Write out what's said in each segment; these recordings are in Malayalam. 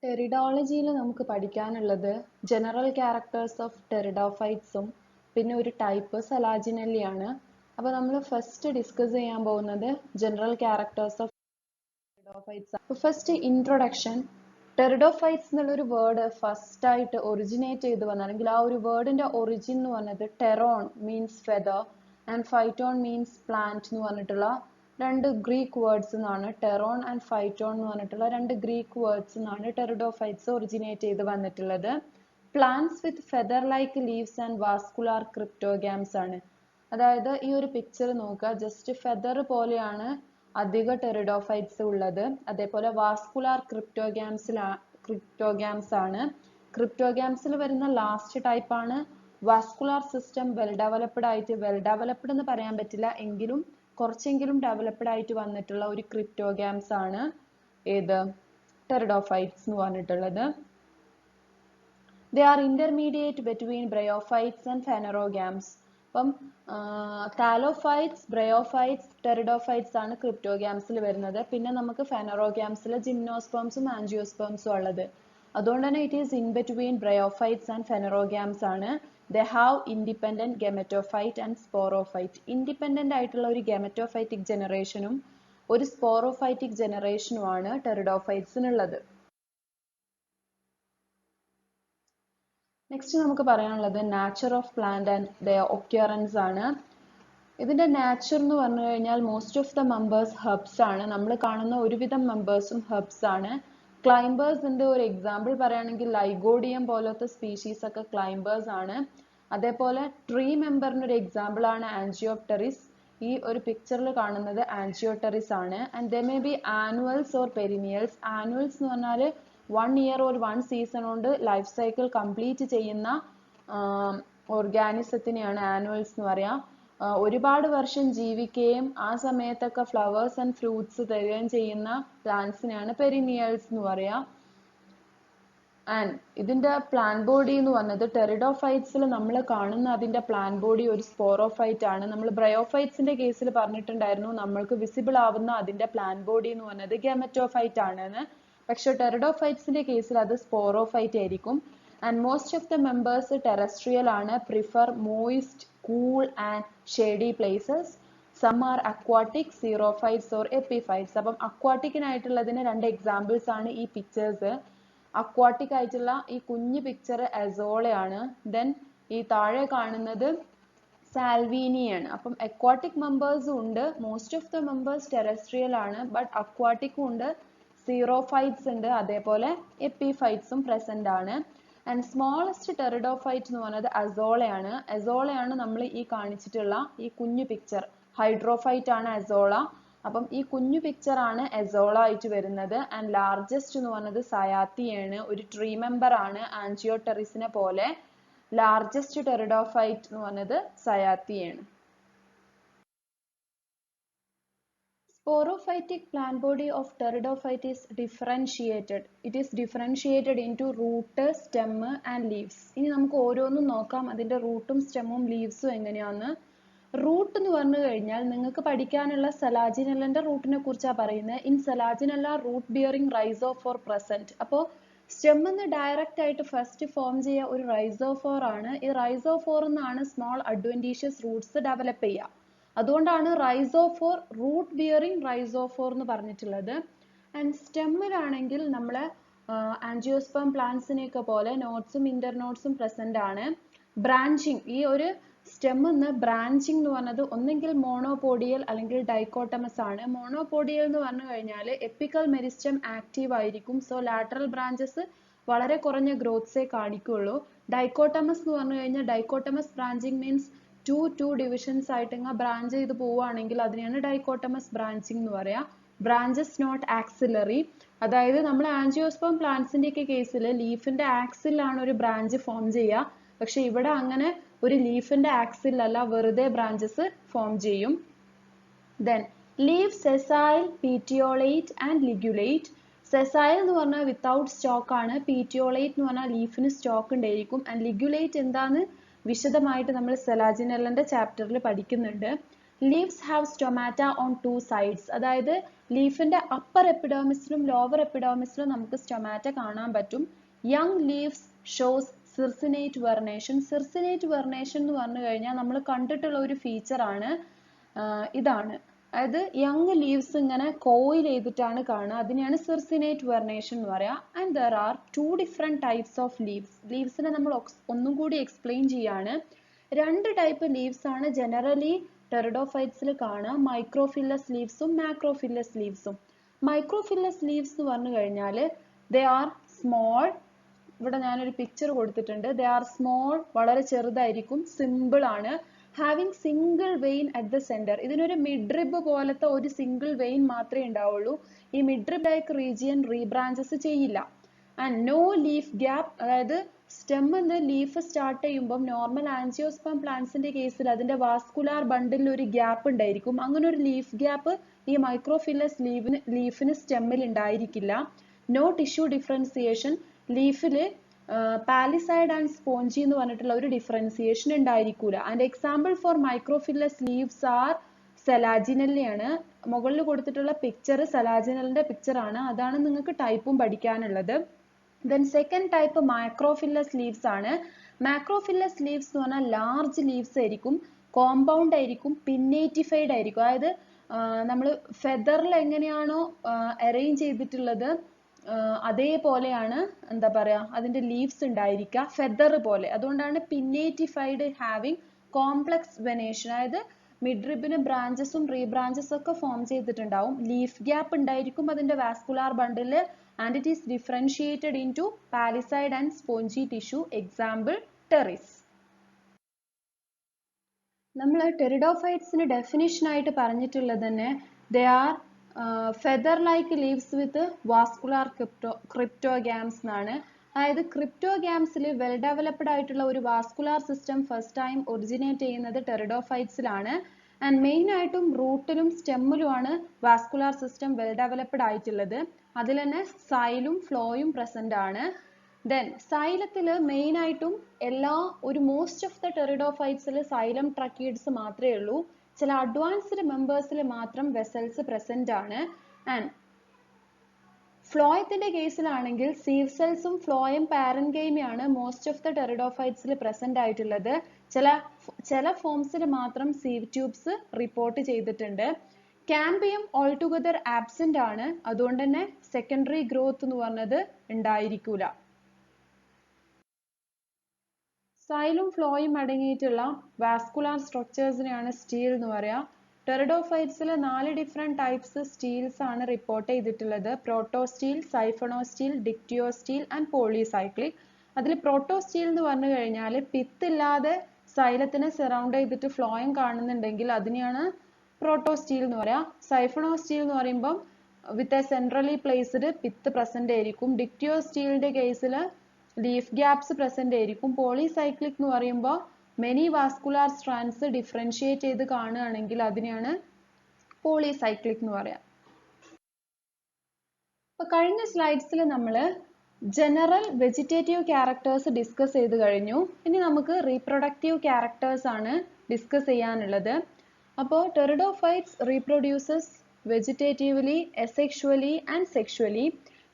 ടെറിഡോളജിയിൽ നമുക്ക് പഠിക്കാനുള്ളത് ജനറൽ ക്യാരക്ടേഴ്സ് ഓഫ് ടെറിഡോഫൈറ്റ്സും പിന്നെ ഒരു ടൈപ്പ് സലാജിനെല്ലിയാണ്. അപ്പോൾ നമ്മൾ ഫസ്റ്റ് ഡിസ്കസ് ചെയ്യാൻ പോകുന്നത് ജനറൽ ക്യാരക്ടേഴ്സ് ഓഫ് ടെറിഡോഫൈറ്റ്സ്. അപ്പോൾ ഫസ്റ്റ് ഇൻട്രൊഡക്ഷൻ. ടെറിഡോഫൈറ്റ്സ് എന്നുള്ളൊരു വേർഡ് ഫസ്റ്റ് ആയിട്ട് ഒറിജിനേറ്റ് ചെയ്ത് വന്ന അല്ലെങ്കിൽ ആ ഒരു വേർഡിന്റെ ഒറിജിൻ എന്ന് പറഞ്ഞത് pteron means feather and phyton means plant എന്ന് പറഞ്ഞിട്ടുള്ള രണ്ട് ഗ്രീക്ക് വേർഡ്സ് എന്നാണ്. ടെറോൺ ആൻഡ് ഫൈറ്റോൺ എന്ന് പറഞ്ഞിട്ടുള്ള രണ്ട് ഗ്രീക്ക് വേർഡ്സ് എന്നാണ് ടെറിഡോഫൈറ്റ്സ് ഒറിജിനേറ്റ് ചെയ്ത് വന്നിട്ടുള്ളത്. Plants with feather like leaves and vascular cryptogams ആണ്. അതായത് ഈ ഒരു പിക്ചർ നോക്കുക, ജസ്റ്റ് ഫെദർ പോലെയാണ് അധിക ടെറിഡോഫൈറ്റ്സ് ഉള്ളത്. അതേപോലെ വാസ്കുലാർ ക്രിപ്റ്റോഗാംസ് ആണ്. ക്രിപ്റ്റോഗാംസിൽ വരുന്ന ലാസ്റ്റ് ടൈപ്പ് ആണ് വാസ്കുലാർ സിസ്റ്റം വെൽ ഡെവലപ്ഡ് എന്ന് പറയാൻ പറ്റില്ല എങ്കിലും കുറച്ചെങ്കിലും ഡെവലപ്ഡ് ആയിട്ട് വന്നിട്ടുള്ള ഒരു ക്രിപ്റ്റോഗാംസ് ആണ് ഏത് ടെറിഡോഫൈറ്റ്സ് എന്ന് പറഞ്ഞിട്ടുള്ളത്. They are intermediate between bryophytes and phanerogams. അപ്പം കാലോഫൈറ്റ്സ്, ബ്രയോഫൈറ്റ്സ്, ടെറിഡോഫൈറ്റ്സ് ആണ് ക്രിപ്റ്റോഗാംസിൽ വരുന്നത്. പിന്നെ നമുക്ക് ഫെനറോഗാംസിൽ ജിംനോസ്പേംസും ആൻജിയോസ്പേംസും ഉള്ളത്. അതുകൊണ്ട് തന്നെ it is in between bryophytes and phanerogams ആണ്. They have independent gametophyte and sporophyte. Independent ആയിട്ടുള്ള ഒരു ഗാമറ്റോഫൈറ്റിക് ജനറേഷനും ഒരു സ്പോറോഫൈറ്റിക് ജനറേഷനുമാണ് ടെറിഡോഫൈറ്റ്സിനുള്ളത്. നെക്സ്റ്റ് നമുക്ക് പറയാനുള്ളത് nature of plant and their occurrence ആണ്. ഇതിന്റെ നാച്ചർ എന്ന് പറഞ്ഞു കഴിഞ്ഞാൽ most of the members herbs ആണ്. നമ്മൾ കാണുന്ന ഒരുവിധം മെമ്പേഴ്സും ഹെർബ്സ് ആണ്. ക്ലൈംബേഴ്സിന്റെ ഒരു എക്സാമ്പിൾ പറയുകയാണെങ്കിൽ ലൈഗോഡിയം പോലത്തെ സ്പീഷീസ് ഒക്കെ ക്ലൈംബേഴ്സ് ആണ്. അതേപോലെ ട്രീ മെമ്പറിന് ഒരു എക്സാമ്പിൾ ആണ് ആൻജിയോപ്റ്ററിസ്. ഈ ഒരു പിക്ചറിൽ കാണുന്നത് ആൻജിയോപ്റ്ററിസ് ആണ്. And they may be annuals or perennials. Annuals എന്ന് പറഞ്ഞാൽ 1 ഇയർ or 1 സീസൺ കൊണ്ട് ലൈഫ് സൈക്കിൾ കംപ്ലീറ്റ് ചെയ്യുന്ന ഓർഗാനിസത്തിനെയാണ് ആനുവൽസ് എന്ന് പറയാം. ഒരുപാട് വർഷം ജീവിക്കുകയും ആ സമയത്തൊക്കെ ഫ്ലവേഴ്സ് ആൻഡ് ഫ്രൂട്ട്സ് തരികയും ചെയ്യുന്ന പ്ലാന്റ്സിനെയാണ് പെരിനിയൽസ് എന്ന് പറയാം. ആൻഡ് ഇതിന്റെ പ്ലാന്റ് ബോഡി എന്ന് പറഞ്ഞത് ടെറിഡോഫൈറ്റ്സിൽ നമ്മൾ കാണുന്ന അതിന്റെ പ്ലാന്റ് ബോഡി ഒരു സ്പോറോഫൈറ്റ് ആണ്. നമ്മൾ ബ്രയോഫൈറ്റ്സിന്റെ കേസിൽ പറഞ്ഞിട്ടുണ്ടായിരുന്നു നമ്മൾക്ക് വിസിബിൾ ആവുന്ന അതിന്റെ പ്ലാന്റ് ബോഡി എന്ന് പറഞ്ഞത് ഗാമറ്റോഫൈറ്റ് ആണെന്ന്. പക്ഷെ ടെറിഡോഫൈറ്റ്സിന്റെ കേസിൽ അത് സ്പോറോഫൈറ്റ് ആയിരിക്കും. And most of the members terrestrial ആണ്, prefer moist, cool and shady places. Some are aquatic, xerophytes or epiphytes. അപ്പം അക്വാട്ടിക്കിനായിട്ടുള്ളതിന് രണ്ട് എക്സാമ്പിൾസ് ആണ് ഈ പിക്ചേഴ്സ്. അക്വാട്ടിക് ആയിട്ടുള്ള ഈ കുഞ്ഞു പിക്ചർ അസോളയാണ്. ദെൻ ഈ താഴെ കാണുന്നത് സാൽവീനിയാണ്. അപ്പം അക്വാട്ടിക് മെമ്പേഴ്സും ഉണ്ട്. Most of the members terrestrial ആണ്, ബട്ട് അക്വാട്ടിക്കും ഉണ്ട്, സീറോഫൈറ്റ്സ് ഉണ്ട്, അതേപോലെ എപ്പിഫൈറ്റ്സും പ്രസന്റ് ആണ്. ആൻഡ് സ്മോളസ്റ്റ് ടെറിഡോഫൈറ്റ് എന്ന് പറയുന്നത് അസോളയാണ്. അസോളയാണ് നമ്മൾ ഈ കാണിച്ചിട്ടുള്ള ഈ കുഞ്ഞു പിക്ചർ. ഹൈഡ്രോഫൈറ്റ് ആണ് അസോള. അപ്പം ഈ കുഞ്ഞു പിക്ചർ ആണ് അസോള ആയിട്ട് വരുന്നത്. ആൻഡ് ലാർജസ്റ്റ് എന്ന് പറയുന്നത് സയാത്തിയാണ്, ഒരു ട്രീ മെമ്പർ ആണ്. ആൻജിയോടെറിസിനെ പോലെ ലാർജസ്റ്റ് ടെറിഡോഫൈറ്റ് എന്ന് പറയുന്നത് സയാത്തിയാണ്. Sporophytic plant body of pteridophyte is differentiated. It is differentiated into root, stem and leaves. ഇനി നമുക്ക് ഓരോന്നും നോക്കാം, അതിന്റെ റൂട്ടും സ്റ്റെമ്മും ലീവ്സും എങ്ങനെയാന്ന്. റൂട്ട് എന്ന് പറഞ്ഞു കഴിഞ്ഞാൽ നിങ്ങൾക്ക് പഠിക്കാനുള്ള സലാജിനെല്ലന്റെ റൂട്ടിനെ കുറിച്ചാണ് പറയുന്നത്. In selaginella root bearing rhizophore present. അപ്പോൾ സ്റ്റെം എന്ന് ഡയറക്റ്റ് ആയിട്ട് ഫസ്റ്റ് ഫോം ചെയ്യുക ഒരു റൈസോഫോർ ആണ്. ഈ റൈസോഫോർ എന്നാണ് സ്മോൾ അഡ്വന്റീഷ്യസ് റൂട്ട്സ് ഡെവലപ്പ് ചെയ്യുക. അതുകൊണ്ടാണ് റൈസോഫോർ, റൂട്ട് ബിയറിംഗ് റൈസോഫോർ എന്ന് പറഞ്ഞിട്ടുള്ളത്. ആൻഡ് സ്റ്റെമ്മിലാണെങ്കിൽ നമ്മളെ ആൻജിയോസ്പേം പ്ലാന്റ്സിനെയൊക്കെ പോലെ നോട്ട്സും ഇന്റർനോട്ട്സും പ്രസന്റ് ആണ്. ബ്രാഞ്ചിങ്, ഈ ഒരു സ്റ്റെമ്മിന്ന് ബ്രാഞ്ചിങ് എന്ന് പറഞ്ഞത് ഒന്നെങ്കിൽ മോണോപോഡിയൽ അല്ലെങ്കിൽ ഡൈക്കോട്ടമസ് ആണ്. മോണോപോഡിയൽ എന്ന് പറഞ്ഞു കഴിഞ്ഞാൽ എപ്പിക്കൽ മെരിസ്റ്റം ആക്റ്റീവ് ആയിരിക്കും. സോ ലാറ്ററൽ ബ്രാഞ്ചസ് വളരെ കുറഞ്ഞ ഗ്രോത്ത്സേ കാണിക്കുള്ളൂ. ഡൈക്കോട്ടമസ് എന്ന് പറഞ്ഞു കഴിഞ്ഞാൽ dichotomous branching means two divisions ആയിട്ട് ഇങ്ങനെ ബ്രാഞ്ച് ചെയ്ത് പോവുകയാണെങ്കിൽ അതിനെയാണ് ഡൈക്കോട്ടമസ് ബ്രാഞ്ചിങ് എന്ന് പറയാം. Branches not axillary. അതായത് നമ്മൾ ആൻജിയോസ്പേം പ്ലാന്റ്സിന്റെ ഒക്കെ കേസിൽ ലീഫിന്റെ ആക്സിലാണ് ഒരു ബ്രാഞ്ച് ഫോം ചെയ്യുക. പക്ഷെ ഇവിടെ അങ്ങനെ ഒരു ലീഫിന്റെ ആക്സിലല്ല, വെറുതെ ബ്രാഞ്ചസ് ഫോം ചെയ്യും. Then leaf sessile, petiolate and ligulate. Sessile എന്ന് പറഞ്ഞാൽ വിത്തൗട്ട് സ്റ്റോക്ക് ആണ്. പീറ്റിയോളേറ്റ് എന്ന് പറഞ്ഞാൽ ലീഫിന് സ്റ്റോക്ക് ഉണ്ടായിരിക്കും. ആൻഡ് ലിഗ്യുലേറ്റ് എന്താന്ന് വിശദമായിട്ട് നമ്മൾ സെലാജിനെല്ലന്റെ ചാപ്റ്ററിൽ പഠിക്കുന്നുണ്ട്. Leaves have stomata on two sides. അതായത് ലീഫിന്റെ അപ്പർ എപ്പിഡേമിസിലും ലോവർ എപ്പിഡേമിസിലും നമുക്ക് സ്റ്റൊമാറ്റ കാണാൻ പറ്റും. Young leaves shows circinate vernation. Circinate vernation എന്ന് പറഞ്ഞു കഴിഞ്ഞാൽ നമ്മൾ കണ്ടിട്ടുള്ള ഒരു ഫീച്ചർ ആണ്. ഇതാണ്, അതായത് യങ് ലീവ്സ് ഇങ്ങനെ കോയിൽ ചെയ്തിട്ടാണ് കാണുക. അതിനെയാണ് സിർസിനേറ്റ് വെർണേഷൻ എന്ന് പറയാം. And there are two different types of leaves. ലീവ്സിനെ നമ്മൾ ഒന്നും കൂടി എക്സ്പ്ലെയിൻ ചെയ്യാണ്. രണ്ട് ടൈപ്പ് ലീവ്സ് ആണ് ജനറലി ടെറിഡോഫൈറ്റ്സിൽ കാണുക. മൈക്രോഫില്ലസ് ലീവ്സും മാക്രോഫില്ലസ് ലീവ്സും. മൈക്രോഫില്ലസ് ലീവ്സ് എന്ന് പറഞ്ഞു കഴിഞ്ഞാൽ ദേ ആർ സ്മോൾ. ഇവിടെ ഞാനൊരു പിക്ചർ കൊടുത്തിട്ടുണ്ട്. ദേ ആർ സ്മോൾ, വളരെ ചെറുതായിരിക്കും, സിമ്പിൾ ആണ്. Having single vein at the centre. ഇതിനൊരു മിഡ്രിബ് പോലത്തെ ഒരു സിംഗിൾ വെയിൻ മാത്രമേ ഉണ്ടാവുള്ളൂ. ഈ മിഡ്രിബ് ലൈക്ക് റീജിയൻ റീബ്രാഞ്ചസ് ചെയ്യില്ല. And no leaf gap. അതായത് സ്റ്റെമ്മിന്ന് ലീഫ് സ്റ്റാർട്ട് ചെയ്യുമ്പോൾ നോർമൽ ആൻജിയോസ്പേം പ്ലാന്റ്സിന്റെ കേസിൽ അതിന്റെ വാസ്കുലാർ ബണ്ടിൽ ഒരു ഗ്യാപ്പ് ഉണ്ടായിരിക്കും. അങ്ങനെ ഒരു ലീഫ് ഗ്യാപ്പ് ഈ മൈക്രോഫില്ലസ് ലീഫിന് സ്റ്റെമ്മിൽ ഉണ്ടായിരിക്കില്ല. No tissue differentiation. ലീഫില് പാലിസൈഡ് ആൻഡ് സ്പോഞ്ചി എന്ന് പറഞ്ഞിട്ടുള്ള ഒരു ഡിഫറൻസിയേഷൻ ഉണ്ടായിരിക്കൂല. And example for microphyllous leaves are സെലാജിനലിയാണ്. മുകളിൽ കൊടുത്തിട്ടുള്ള പിക്ചർ സെലാജിനലിന്റെ പിക്ചർ ആണ്. അതാണ് നിങ്ങൾക്ക് ടൈപ്പും പഠിക്കാനുള്ളത്. Then second type macrophillous leaves ആണ്. Macrophillous leaves എന്ന് പറഞ്ഞാൽ ലാർജ് ലീവ്സ് ആയിരിക്കും, കോമ്പൗണ്ട് ആയിരിക്കും, പിന്നേറ്റിഫൈഡ് ആയിരിക്കും. അതായത് നമ്മൾ ഫെദറിൽ എങ്ങനെയാണോ അറേഞ്ച് ചെയ്തിട്ടുള്ളത് അതേപോലെയാണ് എന്താ പറയാ അതിന്റെ ലീവ്സ് ഉണ്ടായിരിക്കുക, ഫെദർ പോലെ. അതുകൊണ്ടാണ് പിന്നേറ്റിഫൈഡ്, ഹാവിങ് കോംപ്ലക്സ് വെനേഷൻ. അതായത് മിഡ്രിബിന് ബ്രാഞ്ചസും റീബ്രാഞ്ചസും ഒക്കെ ഫോം ചെയ്തിട്ടുണ്ടാവും. ലീഫ് ഗ്യാപ്പ് ഉണ്ടായിരിക്കും അതിന്റെ vascular bundle. And it is differentiated into palisade and spongy tissue. Example, terrace. നമ്മൾ ടെറിഡോഫൈറ്റ്സിന് ഡെഫിനിഷൻ ആയിട്ട് പറഞ്ഞിട്ടുള്ളത് തന്നെ they are feather like leaves with vascular cryptogams എന്നാണ്. അതായത് ക്രിപ്റ്റോഗ്യാംസിൽ വെൽ ഡെവലപ്ഡ് ആയിട്ടുള്ള ഒരു vascular system first time originate ചെയ്യുന്നത് ടെറിഡോഫൈറ്റ്സിലാണ്. ആൻഡ് മെയിൻ ആയിട്ടും റൂട്ടിലും സ്റ്റെമ്മിലുമാണ് വാസ്കുലാർ സിസ്റ്റം വെൽ ഡെവലപ്ഡ് ആയിട്ടുള്ളത്. അതിൽ തന്നെ സൈലും ഫ്ലോയും പ്രസന്റ് ആണ്. ദെൻ സൈലത്തിൽ മെയിൻ ആയിട്ടും മോസ്റ്റ് ഓഫ് ദ ടെറിഡോഫൈറ്റ്സിൽ സൈലം ട്രക്കീഡ്സ് മാത്രമേ ഉള്ളൂ. ചില അഡ്വാൻസ്ഡ് മെമ്പേഴ്സിൽ മാത്രം വെസൽസ് പ്രസന്റ് ആണ്. ആൻഡ് ഫ്ലോയത്തിന്റെ കേസിലാണെങ്കിൽ സീവ് സെൽസും ഫ്ലോയം പാരൻകൈമയാണ് മോസ്റ്റ് ഓഫ് ദ ടെറിഡോഫൈറ്റ്സിൽ പ്രസന്റ് ആയിട്ടുള്ളത്. ചില ഫോംസിൽ മാത്രം സീവ് ട്യൂബ്സ് റിപ്പോർട്ട് ചെയ്തിട്ടുണ്ട്. കാമ്പിയം ഓൾ ടുഗദർ ആബ്സെന്റ് ആണ്. അതുകൊണ്ട് തന്നെ സെക്കൻഡറി ഗ്രോത്ത് എന്ന് പറഞ്ഞത് ഉണ്ടായിരിക്കൂല. സൈലും ഫ്ലോയും അടങ്ങിയിട്ടുള്ള വാസ്കുലാർ സ്ട്രക്ചേഴ്സിനെയാണ് സ്റ്റീൽ എന്ന് പറയാ. ടെറിഡോഫൈറ്റ്സിൽ 4 ഡിഫറെന്റ് ടൈപ്സ് സ്റ്റീൽസ് ആണ് റിപ്പോർട്ട് ചെയ്തിട്ടുള്ളത്. Protostele, siphonostele, dictyostele and polycyclic. അതിൽ പ്രോട്ടോസ്റ്റീൽ എന്ന് പറഞ്ഞു കഴിഞ്ഞാൽ പിത്തില്ലാതെ സൈലത്തിനെ സറൗണ്ട് ചെയ്തിട്ട് ഫ്ലോയം കാണുന്നുണ്ടെങ്കിൽ അതിനെയാണ് പ്രോട്ടോസ്റ്റീൽ എന്ന് പറയാ. സൈഫണോസ്റ്റീൽ എന്ന് പറയുമ്പോൾ with a centrally placed pith present ആയിരിക്കും. ഡിക്റ്റിയോസ്റ്റീലിന്റെ കേസിൽ ലീഫ് ഗ്യാപ്സ് പ്രസന്റ് ആയിരിക്കും. പോളിസൈക്ലിക് എന്ന് പറയുമ്പോൾ മെനി വാസ്കുലാർ സ്ട്രാൻഡ്സ് ഡിഫറൻഷിയേറ്റ് ചെയ്ത് കാണുകയാണെങ്കിൽ അതിനെയാണ് പോളിസൈക്ലിക് എന്ന് പറയാം. അപ്പൊ കഴിഞ്ഞ സ്ലൈഡ്സിൽ നമ്മൾ ജനറൽ വെജിറ്റേറ്റീവ് ക്യാരക്ടേഴ്സ് ഡിസ്കസ് ചെയ്ത് കഴിഞ്ഞു. ഇനി നമുക്ക് റീപ്രൊഡക്റ്റീവ് ക്യാരക്ടേഴ്സ് ആണ് ഡിസ്കസ് ചെയ്യാനുള്ളത്. അപ്പോൾ pteridophytes reproduces vegetatively, asexually and sexually.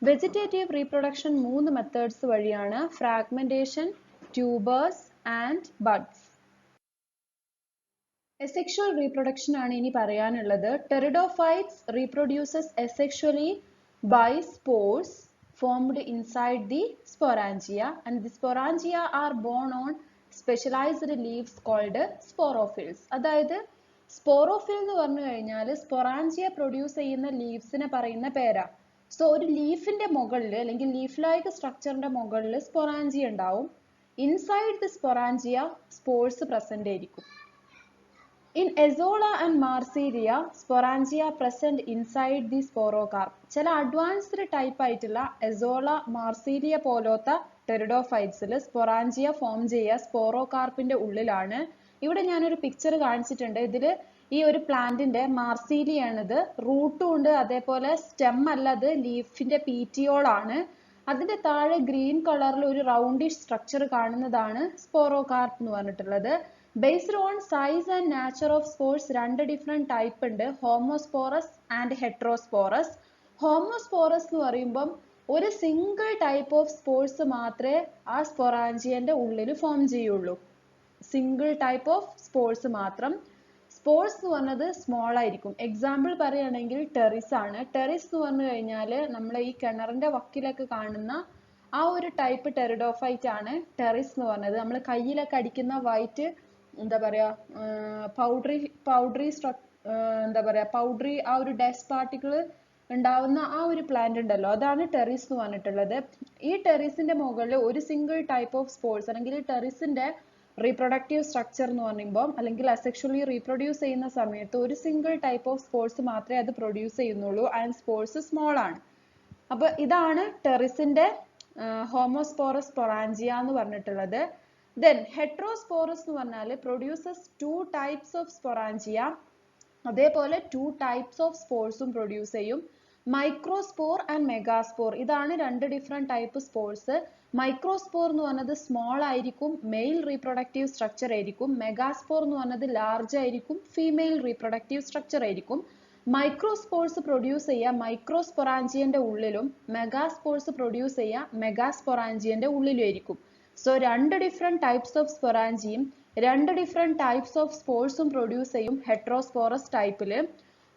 Vegetative reproduction 3 methods വഴിയാണ്: fragmentation, tubers and buds. Asexual reproduction ആണ് ഇനി പറയാനുള്ളത്. Pteridophytes reproduces asexually by spores formed inside the sporangia, and the sporangia are borne on specialized leaves called sporophylls. അതായത് സ്പോറോഫിൽ എന്ന് പറഞ്ഞു കഴിഞ്ഞാൽ സ്പൊറാഞ്ചിയ പ്രൊഡ്യൂസ് ചെയ്യുന്ന ലീവ്സിനെ പറയുന്ന പേരാ. സോ ഒരു ലീഫിന്റെ മുകളിൽ അല്ലെങ്കിൽ ലീഫ് ലൈക്ക് സ്ട്രക്ചറിന്റെ മുകളിൽ സ്പൊറാഞ്ചിയ ഉണ്ടാവും. Inside the sporangia spores present ആയിരിക്കും. In Azolla and Marsilia, sporangia present inside the sporocarp. ചില അഡ്വാൻസ്ഡ് ടൈപ്പ് ആയിട്ടുള്ള Azolla, Marsilia പോലത്തെ ടെറിഡോഫൈറ്റ്സിൽ സ്പൊറാഞ്ചിയ ഫോം ചെയ്യുക സ്പോറോകാർപ്പിന്റെ ഉള്ളിലാണ്. ഇവിടെ ഞാനൊരു പിക്ചർ കാണിച്ചിട്ടുണ്ട്. ഇതിൽ ഈ ഒരു പ്ലാന്റിന്റെ മാർസീലിയ ആണിത്. റൂട്ടും ഉണ്ട്, അതേപോലെ സ്റ്റെം അല്ല, അത് ലീഫിന്റെ പീറ്റിയോൾ ആണ്. അതിന്റെ താഴെ ഗ്രീൻ കളറിൽ ഒരു റൗണ്ടിഷ് സ്ട്രക്ചർ കാണുന്നതാണ് സ്പോറോകാർപ്പ് എന്ന് പറഞ്ഞിട്ടുള്ളത്. Based on size and nature of spores, രണ്ട് different type ഉണ്ട്, homosporous and heterosporous. Homosporous എന്ന് പറയുമ്പം ഒരു single type of spores മാത്രമേ ആ സ്പൊറാഞ്ചിയന്റെ ഉള്ളിൽ ഫോം ചെയ്യുള്ളൂ. സിംഗിൾ ടൈപ്പ് ഓഫ് സ്പോർസ് മാത്രം. സ്പോർസ് എന്ന് പറഞ്ഞത് സ്മോൾ ആയിരിക്കും. എക്സാമ്പിൾ പറയുകയാണെങ്കിൽ ടെറിസ് ആണ്. ടെറിസ് എന്ന് പറഞ്ഞു കഴിഞ്ഞാൽ നമ്മൾ ഈ കിണറിന്റെ വക്കിലൊക്കെ കാണുന്ന ആ ഒരു ടൈപ്പ് ടെറിഡോഫൈറ്റ് ആണ് ടെറിസ് എന്ന് പറഞ്ഞത്. നമ്മൾ കയ്യിലൊക്കെ അടിക്കുന്ന വൈറ്റ് എന്താ പറയാ പൗഡറി ആ ഒരു ഡസ്റ്റ് പാർട്ടിക്കിൾ ഉണ്ടാവുന്ന ആ ഒരു പ്ലാന്റ് ഉണ്ടല്ലോ, അതാണ് ടെറിസ് എന്ന് പറഞ്ഞിട്ടുള്ളത്. ഈ ടെറിസിന്റെ മുകളിൽ ഒരു സിംഗിൾ ടൈപ്പ് ഓഫ് സ്പോർസ് അല്ലെങ്കിൽ ടെറിസിന്റെ റീപ്രൊഡക്റ്റീവ് സ്ട്രക്ചർ എന്ന് പറയുമ്പോൾ അല്ലെങ്കിൽ അസെക്ഷുവലി റീപ്രൊഡ്യൂസ് ചെയ്യുന്ന സമയത്ത് ഒരു സിംഗിൾ ടൈപ്പ് ഓഫ് സ്പോർസ് മാത്രമേ അത് പ്രൊഡ്യൂസ് ചെയ്യുന്നുള്ളൂ ആൻഡ് സ്പോർസ് സ്മോൾ ആണ്. അപ്പൊ ഇതാണ് ടെറിസിന്റെ ഹോമോസ്പോറസ് സ്പൊറാഞ്ചിയ എന്ന് പറഞ്ഞിട്ടുള്ളത്. ദെൻ ഹെട്രോസ്പോറസ് എന്ന് പറഞ്ഞാൽ പ്രൊഡ്യൂസസ് 2 types ഓഫ് സ്പൊറാഞ്ചിയ, അതേപോലെ 2 types ഓഫ് സ്പോർസും പ്രൊഡ്യൂസ് ചെയ്യും. മൈക്രോസ്പോർ ആൻഡ് മെഗാസ്പോർ, ഇതാണ് രണ്ട് ഡിഫറെന്റ് ടൈപ്പ് സ്പോർസ്. മൈക്രോസ്പോർ എന്ന് പറഞ്ഞത് സ്മോൾ ആയിരിക്കും, മെയിൽ റീപ്രൊഡക്റ്റീവ് സ്ട്രക്ചർ ആയിരിക്കും. മെഗാസ്പോർ എന്ന് പറഞ്ഞത് ലാർജ് ആയിരിക്കും, ഫീമെയിൽ റീപ്രൊഡക്റ്റീവ് സ്ട്രക്ചർ ആയിരിക്കും. മൈക്രോസ്പോർസ് പ്രൊഡ്യൂസ് ചെയ്യുക മൈക്രോസ്പൊറാഞ്ചിയന്റെ ഉള്ളിലും മെഗാസ്പോർസ് പ്രൊഡ്യൂസ് ചെയ്യുക മെഗാസ്പൊറാഞ്ചിയന്റെ ഉള്ളിലും ആയിരിക്കും. സോ രണ്ട് ഡിഫറെന്റ് ടൈപ്സ് ഓഫ് സ്പൊറാഞ്ചിയും രണ്ട് ഡിഫറെന്റ് ടൈപ്സ് ഓഫ് സ്പോർസും പ്രൊഡ്യൂസ് ചെയ്യും ഹെട്രോസ്പോറസ് ടൈപ്പില്.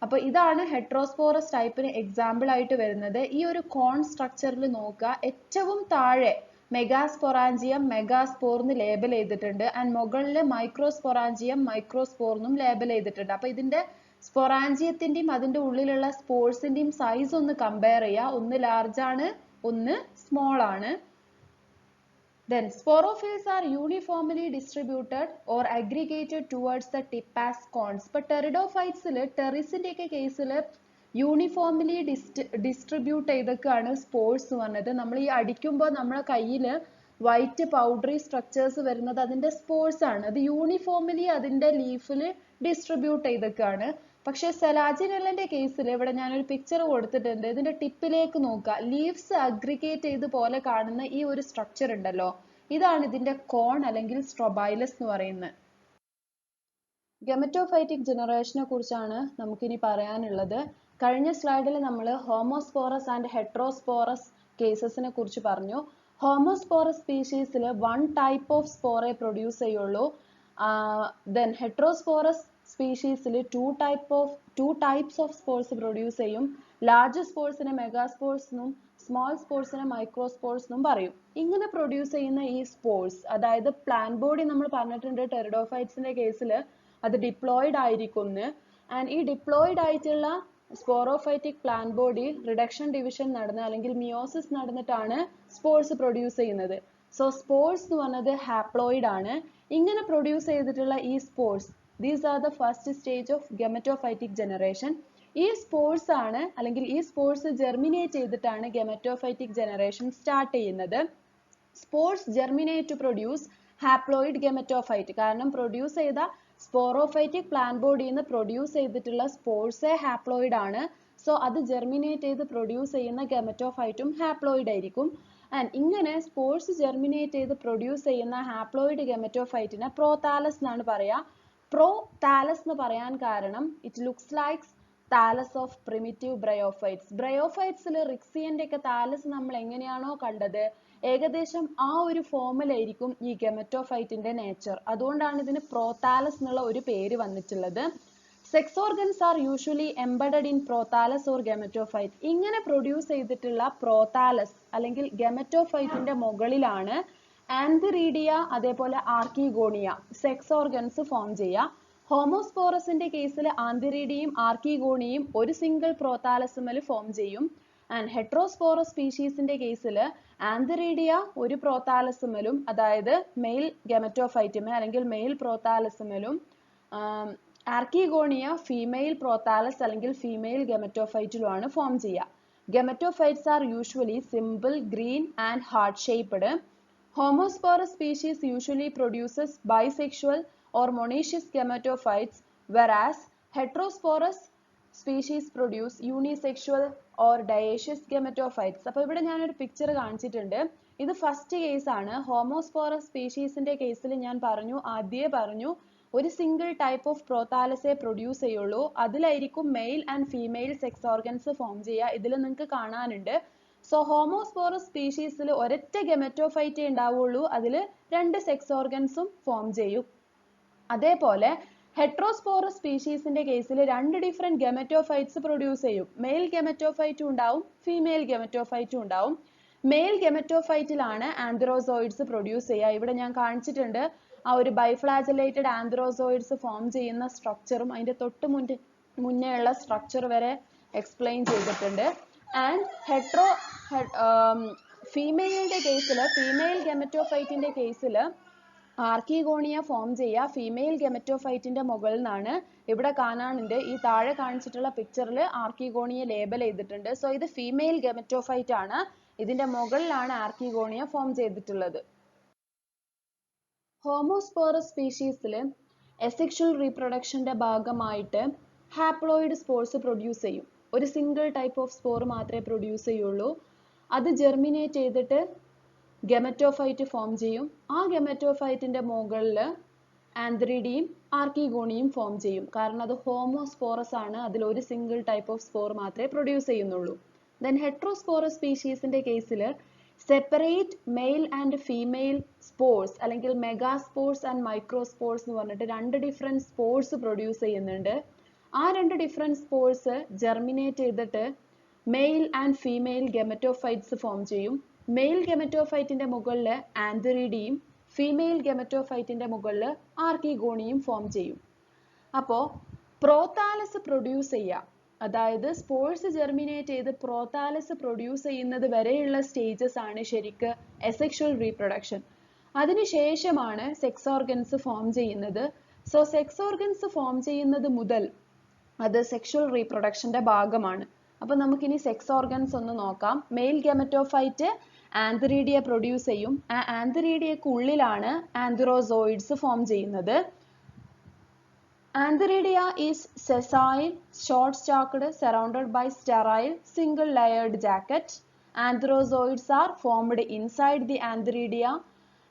അപ്പൊ ഇതാണ് ഹെട്രോസ്പോറസ് ടൈപ്പിന് എക്സാമ്പിൾ ആയിട്ട് വരുന്നത്. ഈ ഒരു കോൺ സ്ട്രക്ചറിൽ നോക്കുക, ഏറ്റവും താഴെ മെഗാസ്പൊറാഞ്ചിയം മെഗാസ്പോർ എന്ന് ലേബൽ ചെയ്തിട്ടുണ്ട് ആൻഡ് മുകളിൽ മൈക്രോസ്പൊറാഞ്ചിയം മൈക്രോസ്പോർ എന്നും ലേബൽ ചെയ്തിട്ടുണ്ട്. അപ്പൊ ഇതിന്റെ സ്പൊറാഞ്ചിയത്തിന്റെയും അതിന്റെ ഉള്ളിലുള്ള സ്പോർസിന്റെയും സൈസ് ഒന്ന് കമ്പയർ ചെയ്യുക. ഒന്ന് ലാർജ് ആണ്, ഒന്ന് സ്മോൾ ആണ്. Then sporophylls are uniformly distributed or aggregated towards the tip as cones. But pteridophytes ടെറിസിന്റെ ഒക്കെ കേസിൽ യൂണിഫോംലി ഡിസ്ട്രിബ്യൂട്ട് ചെയ്തൊക്കെയാണ് സ്പോർസ് വന്നത്. നമ്മൾ ഈ അടിക്കുമ്പോൾ നമ്മളെ കയ്യിൽ വൈറ്റ് പൗഡറി സ്ട്രക്ചേഴ്സ് വരുന്നത് അതിന്റെ സ്പോർസ് ആണ്. അത് യൂണിഫോംലി അതിന്റെ ലീഫിൽ ഡിസ്ട്രിബ്യൂട്ട് ചെയ്തൊക്കെയാണ്. പക്ഷെ സെലാജിനെല്ലന്റെ കേസിൽ ഇവിടെ ഞാനൊരു പിക്ചർ കൊടുത്തിട്ടുണ്ട്. ഇതിന്റെ ടിപ്പിലേക്ക് നോക്കുക, ലീവ്സ് അഗ്രിഗേറ്റ് ചെയ്ത് പോലെ കാണുന്ന ഈ ഒരു സ്ട്രക്ചർ ഉണ്ടല്ലോ, ഇതാണ് ഇതിന്റെ കോൺ അല്ലെങ്കിൽ സ്ട്രോബൈലസ് എന്ന് പറയുന്നത്. ഗെമറ്റോഫൈറ്റിക് ജനറേഷനെ കുറിച്ചാണ് നമുക്കിനി പറയാനുള്ളത്. കഴിഞ്ഞ സ്ലൈഡിൽ നമ്മൾ ഹോമോസ്പോറസ് ആൻഡ് ഹെട്രോസ്പോറസ് കേസസിനെ കുറിച്ച് പറഞ്ഞു. ഹോമോസ്പോറസ് സ്പീഷീസിൽ 1 type ഓഫ് സ്പോറെ പ്രൊഡ്യൂസ് ചെയ്യുള്ളൂ. ദെൻ ഹെട്രോസ്പോറസ് സ്പീഷീസിൽ 2 types ഓഫ് സ്പോർസ് പ്രൊഡ്യൂസ് ചെയ്യും. ലാർജ് സ്പോർസിനെ മെഗാസ്പോർസ് എന്നും സ്മോൾ സ്പോർസിനെ മൈക്രോസ്പോർസ് എന്നും പറയും. ഇങ്ങനെ പ്രൊഡ്യൂസ് ചെയ്യുന്ന ഈ സ്പോർസ്, അതായത് പ്ലാന്റ് ബോഡി നമ്മൾ പറഞ്ഞിട്ടുണ്ട് ടെറിഡോഫൈറ്റ്സിന്റെ കേസിൽ അത് ഡിപ്ലോയിഡ് ആയിരിക്കും എന്ന്. ആൻഡ് ഈ ഡിപ്ലോയിഡ് ആയിട്ടുള്ള sporophytic plant body reduction division നടന്ന് അല്ലെങ്കിൽ മിയോസിസ് നടന്നിട്ടാണ് സ്പോർസ് പ്രൊഡ്യൂസ് ചെയ്യുന്നത്. സോ സ്പോർസ് എന്ന് പറഞ്ഞത് ഹാപ്ലോയിഡ് ആണ്. ഇങ്ങനെ പ്രൊഡ്യൂസ് ചെയ്തിട്ടുള്ള ഈ spores, these are the first stage of gametophytic generation. ഈ സ്പോർസ് ആണ് അല്ലെങ്കിൽ ഈ സ്പോർസ് ജെർമിനേറ്റ് ചെയ്തിട്ടാണ് ഗെമറ്റോഫൈറ്റിക് ജനറേഷൻ സ്റ്റാർട്ട് ചെയ്യുന്നത്. Spores germinate to produce haploid gametophyte. കാരണം പ്രൊഡ്യൂസ് ചെയ്ത സ്പോറോഫൈറ്റിക് പ്ലാന്റ് ബോഡിയിൽ നിന്ന് പ്രൊഡ്യൂസ് ചെയ്തിട്ടുള്ള സ്പോർസ് ഹാപ്ലോയിഡ് ആണ്. സോ അത് ജെർമിനേറ്റ് ചെയ്ത് പ്രൊഡ്യൂസ് ചെയ്യുന്ന ഗെമറ്റോഫൈറ്റും ഹാപ്ലോയിഡ് ആയിരിക്കും. ആൻഡ് ഇങ്ങനെ സ്പോർസ് ജെർമിനേറ്റ് ചെയ്ത് പ്രൊഡ്യൂസ് ചെയ്യുന്ന ഹാപ്ലോയിഡ് ഗെമറ്റോഫൈറ്റിനെ പ്രോതാലസ് എന്നാണ് പറയാ. പ്രോതാലസ് എന്ന് പറയാൻ കാരണം it looks likes thallus of primitive bryophytes. ബ്രയോഫൈറ്റ്സിൽ റിക്സിയന്റെ ഒക്കെ താലസ് നമ്മൾ എങ്ങനെയാണോ കണ്ടത്, ഏകദേശം ആ ഒരു ഫോമിലായിരിക്കും ഈ ഗെമറ്റോഫൈറ്റിന്റെ നേച്ചർ. അതുകൊണ്ടാണ് ഇതിന് പ്രോതാലസ് എന്നുള്ള ഒരു പേര് വന്നിട്ടുള്ളത്. Sex organs are usually embedded in prothallus or gametophyte. ഇങ്ങനെ പ്രൊഡ്യൂസ് ചെയ്തിട്ടുള്ള പ്രോതാലസ് അല്ലെങ്കിൽ ഗെമറ്റോഫൈറ്റിന്റെ മുകളിലാണ് ആന്തറീഡിയ അതേപോലെ ആർക്കിഗോണിയ സെക്സ് ഓർഗൻസ് ഫോം ചെയ്യുക. ഹോമോസ്പോറസിന്റെ കേസിൽ ആന്തറീഡിയയും ആർക്കിഗോണിയയും ഒരു സിംഗിൾ പ്രോതാലസുമൽ ഫോം ചെയ്യും. ആൻഡ് ഹെട്രോസ്പോറസ് സ്പീഷീസിന്റെ കേസിൽ ആന്തറീഡിയ ഒരു പ്രോതാലസുമലും അതായത് മെയിൽ ഗെമറ്റോഫൈറ്റുമേ അല്ലെങ്കിൽ മെയിൽ പ്രോതാലസുമലും ആർക്കിഗോണിയ ഫീമെയിൽ പ്രോതാലസ് അല്ലെങ്കിൽ ഫീമെയിൽ ഗെമറ്റോഫൈറ്റിലുമാണ് ഫോം ചെയ്യുക. Gametophytes are usually simple green and heart shaped. Homosporous species usually produces bisexual or monoecious gametophytes, whereas heterosporous species produce unisexual or dioecious gametophytes. അപ്പോൾ ഇവിടെ ഞാനൊരു പിക്ചർ കാണിച്ചിട്ടുണ്ട്. ഇത് ഫസ്റ്റ് കേസ് ആണ്. ഹോമോസ്പോറസ് സ്പീഷീസിന്റെ കേസിൽ ഞാൻ ആദ്യമേ പറഞ്ഞു ഒരു സിംഗിൾ ടൈപ്പ് ഓഫ് പ്രോതാലസെ പ്രൊഡ്യൂസ് ചെയ്യുള്ളൂ. അതിലായിരിക്കും male and female sex organs form ചെയ്യുക. ഇതിൽ നിങ്ങൾക്ക് കാണാനുണ്ട്. സോ ഹോമോസ്പോറസ് സ്പീഷീസിൽ ഒരൊറ്റ ഗെമറ്റോഫൈറ്റേ ഉണ്ടാവുള്ളൂ. അതിൽ 2 സെക്സ് ഓർഗൻസും ഫോം ചെയ്യും. അതേപോലെ ഹെട്രോസ്പോറസ് സ്പീഷീസിന്റെ കേസിൽ 2 ഡിഫറെന്റ് ഗെമറ്റോഫൈറ്റ്സ് പ്രൊഡ്യൂസ് ചെയ്യും. മെയിൽ ഗെമറ്റോഫൈറ്റും ഉണ്ടാവും, ഫീമെയിൽ ഗെമറ്റോഫൈറ്റും ഉണ്ടാവും. മെയിൽ ഗെമറ്റോഫൈറ്റിലാണ് ആന്ത്രോസോയിഡ്സ് പ്രൊഡ്യൂസ് ചെയ്യുക. ഇവിടെ ഞാൻ കാണിച്ചിട്ടുണ്ട് ആ ഒരു ബൈഫ്ലാജലേറ്റഡ് ആന്ത്രോസോയിഡ്സ് ഫോം ചെയ്യുന്ന സ്ട്രക്ചറും അതിന്റെ തൊട്ട് മുന്നേ ഉള്ള സ്ട്രക്ചർ വരെ എക്സ്പ്ലെയിൻ ചെയ്തിട്ടുണ്ട്. ആൻഡ് ഫീമെയിലിന്റെ കേസിൽ, ഫീമെയിൽ ഗെമറ്റോഫൈറ്റിന്റെ കേസിൽ ആർക്കിഗോണിയ ഫോം ചെയ്യുക ഫീമെയിൽ ഗെമറ്റോഫൈറ്റിന്റെ മുകളിൽ നിന്നാണ്. ഇവിടെ കാണാനുണ്ട്, ഈ താഴെ കാണിച്ചിട്ടുള്ള പിക്ചറിൽ ആർക്കിഗോണിയ ലേബൽ ചെയ്തിട്ടുണ്ട്. സോ ഇത് ഫീമെയിൽ ഗെമറ്റോഫൈറ്റ് ആണ്. ഇതിന്റെ മുകളിലാണ് ആർക്കിഗോണിയ ഫോം ചെയ്തിട്ടുള്ളത്. ഹോമോസ്പോറസ് സ്പീഷീസിൽ എസെക്ഷൽ റീപ്രൊഡക്ഷന്റെ ഭാഗമായിട്ട് ഹാപ്ലോയിഡ് സ്പോർസ് പ്രൊഡ്യൂസ് ചെയ്യും. ഒരു സിംഗിൾ ടൈപ്പ് ഓഫ് സ്പോർ മാത്രമേ പ്രൊഡ്യൂസ് ചെയ്യുള്ളൂ. അത് ജെർമിനേറ്റ് ചെയ്തിട്ട് ഗെമറ്റോഫൈറ്റ് ഫോം ചെയ്യും. ആ ഗെമറ്റോഫൈറ്റിന്റെ മുകളിൽ ആന്ത്രിഡിയും ആർക്കിഗോണിയും ഫോം ചെയ്യും. കാരണം അത് ഹോമോസ്പോറസ് ആണ്. അതിൽ ഒരു സിംഗിൾ ടൈപ്പ് ഓഫ് സ്പോർ മാത്രമേ പ്രൊഡ്യൂസ് ചെയ്യുന്നുള്ളൂ. ദെൻ ഹെട്രോസ്പോറസ് സ്പീഷീസിന്റെ കേസിൽ separate mail and female spores അല്ലെങ്കിൽ മെഗാസ്പോർസ് ആൻഡ് മൈക്രോസ്പോർസ് എന്ന് പറഞ്ഞിട്ട് 2 ഡിഫറെന്റ് സ്പോർസ് പ്രൊഡ്യൂസ് ചെയ്യുന്നുണ്ട്. ആ 2 ഡിഫറെന്റ് സ്പോർസ് ജെർമിനേറ്റ് ചെയ്തിട്ട് മെയിൽ ആൻഡ് ഫീമെയിൽ ഗെമറ്റോഫൈറ്റ്സ് ഫോം ചെയ്യും. മെയിൽ ഗെമറ്റോഫൈറ്റിന്റെ മുകളിൽ ആന്ത്രിഡിയും ഫീമെയിൽ ഗെമറ്റോഫൈറ്റിന്റെ മുകളിൽ ആർക്കിഗോണിയും ഫോം ചെയ്യും. അപ്പോൾ പ്രോതാലസ് പ്രൊഡ്യൂസ് ചെയ്യുക, അതായത് സ്പോർസ് ജെർമിനേറ്റ് ചെയ്ത് പ്രോതാലസ് പ്രൊഡ്യൂസ് ചെയ്യുന്നത് വരെയുള്ള സ്റ്റേജസ് ആണ് ശരിക്ക് എസെക്ഷൽ റീപ്രൊഡക്ഷൻ. അതിനുശേഷമാണ് സെക്സ് ഓർഗൻസ് ഫോം ചെയ്യുന്നത്. സോ സെക്സ് ഓർഗൻസ് ഫോം ചെയ്യുന്നത് മുതൽ അത് സെക്ഷൽ റീപ്രൊഡക്ഷന്റെ ഭാഗമാണ്. അപ്പൊ നമുക്കിനി സെക്സ് ഓർഗൻസ് ഒന്ന് നോക്കാം. മെയിൽ ഗെമറ്റോഫൈറ്റ് ആന്ത്രിഡിയ പ്രൊഡ്യൂസ് ചെയ്യും. ആ ആന്ത്രിഡിയക്ക് ഉള്ളിലാണ് ആന്ത്രോസോയിഡ്സ് ഫോം ചെയ്യുന്നത്. Antheridia is sessile, short-stalked, surrounded by sterile, single-layered jacket. Antherozoids are formed inside the antheridia,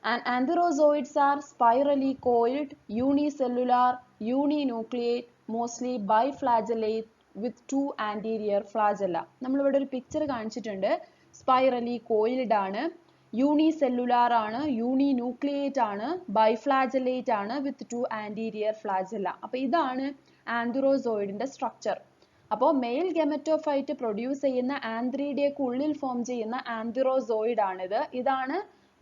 and antherozoids are spirally coiled, unicellular, uninucleate, mostly biflagellate with 2 anterior flagella. നമ്മളിവിടെ ഒരു പിക്ചർ കാണിച്ചിട്ടുണ്ട്. സ്പൈറലി കോയിൽഡ് ആണ്, യൂണിസെല്ലുലാർ ആണ്, യൂണിന്യൂക്ലിയേറ്റ് ആണ്, ബൈഫ്ലാജലേറ്റ് ആണ് വിത്ത് 2 ആന്റീരിയർ ഫ്ലാജെല്ല. അപ്പൊ ഇതാണ് ആന്ത്രോസോയിഡിന്റെ സ്ട്രക്ചർ. അപ്പോൾ മെയിൽ ഗെമറ്റോഫൈറ്റ് പ്രൊഡ്യൂസ് ചെയ്യുന്ന ആന്ത്രിഡിയക്ക് ഉള്ളിൽ ഫോം ചെയ്യുന്ന ആന്ത്രോസോയിഡ് ആണിത്. ഇതാണ്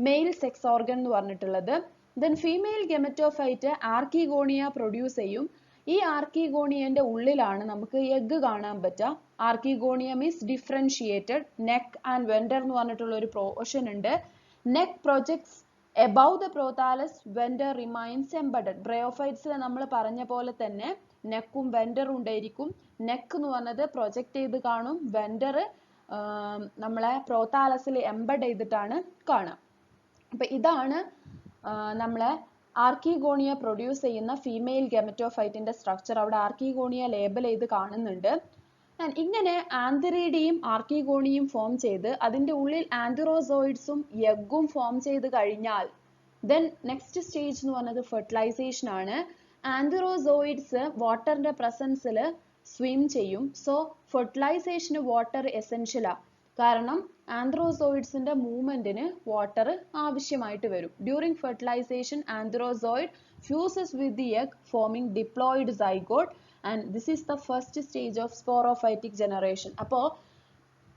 മെയിൽ സെക്സ് ഓർഗൻ എന്ന് പറഞ്ഞിട്ടുള്ളത്. Then female gametophyte archegonia produce ചെയ്യും. ഈ ആർക്കിഗോണിയന്റെ ഉള്ളിലാണ് നമുക്ക് എഗ്ഗ് കാണാൻ പറ്റുക. Archegonium is differentiated. Neck and venter എന്ന് പറഞ്ഞിട്ടുള്ള ഒരു പോർഷൻ ഉണ്ട്. Neck projects above the prothallus, venter remains embedded. ബ്രയോഫൈറ്റ്സിൽ നമ്മൾ പറഞ്ഞ പോലെ തന്നെ നെക്കും വെൻഡറും ഉണ്ടായിരിക്കും. നെക്ക് എന്ന് പറഞ്ഞത് പ്രൊജക്ട് ചെയ്ത് കാണും, വെൻഡർ നമ്മളെ പ്രോതാലസിൽ എംബഡ് ചെയ്തിട്ടാണ് കാണുക. അപ്പൊ ഇതാണ് നമ്മളെ ആർക്കിഗോണിയ പ്രൊഡ്യൂസ് ചെയ്യുന്ന ഫീമെയിൽ ഗെമറ്റോഫൈറ്റിന്റെ സ്ട്രക്ചർ. അവിടെ ആർക്കിഗോണിയ ലേബൽ ചെയ്ത് കാണുന്നുണ്ട്. ഇങ്ങനെ ആന്ത്രിഡിയും ആർക്കിഗോണിയും ഫോം ചെയ്ത് അതിന്റെ ഉള്ളിൽ ആന്ത്രോസോയിഡ്സും എഗ്ഗും ഫോം ചെയ്ത് കഴിഞ്ഞാൽ ദെൻ നെക്സ്റ്റ് സ്റ്റേജ് എന്ന് പറഞ്ഞത് ഫെർട്ടിലൈസേഷൻ ആണ്. ആന്ത്രോസോയിഡ്സ് വാട്ടറിന്റെ പ്രസൻസിൽ സ്വിം ചെയ്യും. സോ ഫെർട്ടിലൈസേഷന് വാട്ടർ എസെൻഷ്യലാ. കാരണം ആന്ത്രോസോയിഡ്സിന്റെ മൂവ്മെന്റിന് വാട്ടർ ആവശ്യമായിട്ട് വരും. During fertilization antherozoid fuses with the egg forming diploid zygote, and this is the first stage of sporophytic generation. അപ്പോൾ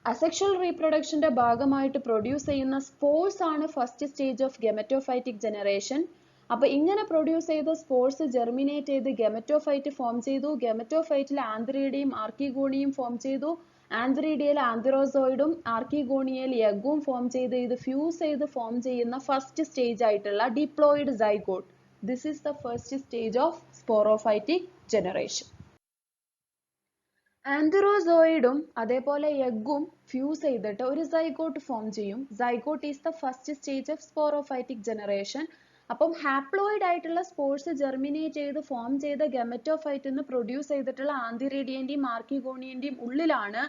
അസെക്ഷൽ റീപ്രൊഡക്ഷന്റെ ഭാഗമായിട്ട് പ്രൊഡ്യൂസ് ചെയ്യുന്ന സ്പോർസ് ആണ് first stage of gametophytic generation. അപ്പൊ ഇങ്ങനെ പ്രൊഡ്യൂസ് ചെയ്ത സ്പോർസ് ജെർമിനേറ്റ് ചെയ്ത് ഗെമറ്റോഫൈറ്റ് ഫോം ചെയ്തു. ഗെമറ്റോഫൈറ്റിൽ ആന്ത്രിഡിയും ആർക്കിഗോണിയും ഫോം ചെയ്തു. ആന്ത്രിഡിയയിൽ ആന്ത്രോസോയിഡും ആർക്കിഗോണിയയിൽ എഗ്ഗും ഫോം ചെയ്ത് ഇത് ഫ്യൂസ് ചെയ്ത് ഫോം ചെയ്യുന്ന ഫസ്റ്റ് സ്റ്റേജ് ആയിട്ടുള്ള diploid zygote. This is the first stage of sporophytic generation. ആന്ത്രോസോയിഡും അതേപോലെ എഗ്ഗും ഫ്യൂസ് ചെയ്തിട്ട് ഒരു സൈഗോട്ട് ഫോം ചെയ്യും. Zygote is the first stage of sporophytic generation. അപ്പം ഹാപ്ലോയിഡ് ആയിട്ടുള്ള സ്പോർസ് ജെർമിനേറ്റ് ചെയ്ത് ഫോം ചെയ്ത ഗെമറ്റോഫൈറ്റിൽ നിന്ന് പ്രൊഡ്യൂസ് ചെയ്തിട്ടുള്ള ആന്തിറേഡിയന്റെയും ആർക്കിഗോണിയന്റെയും ഉള്ളിലാണ്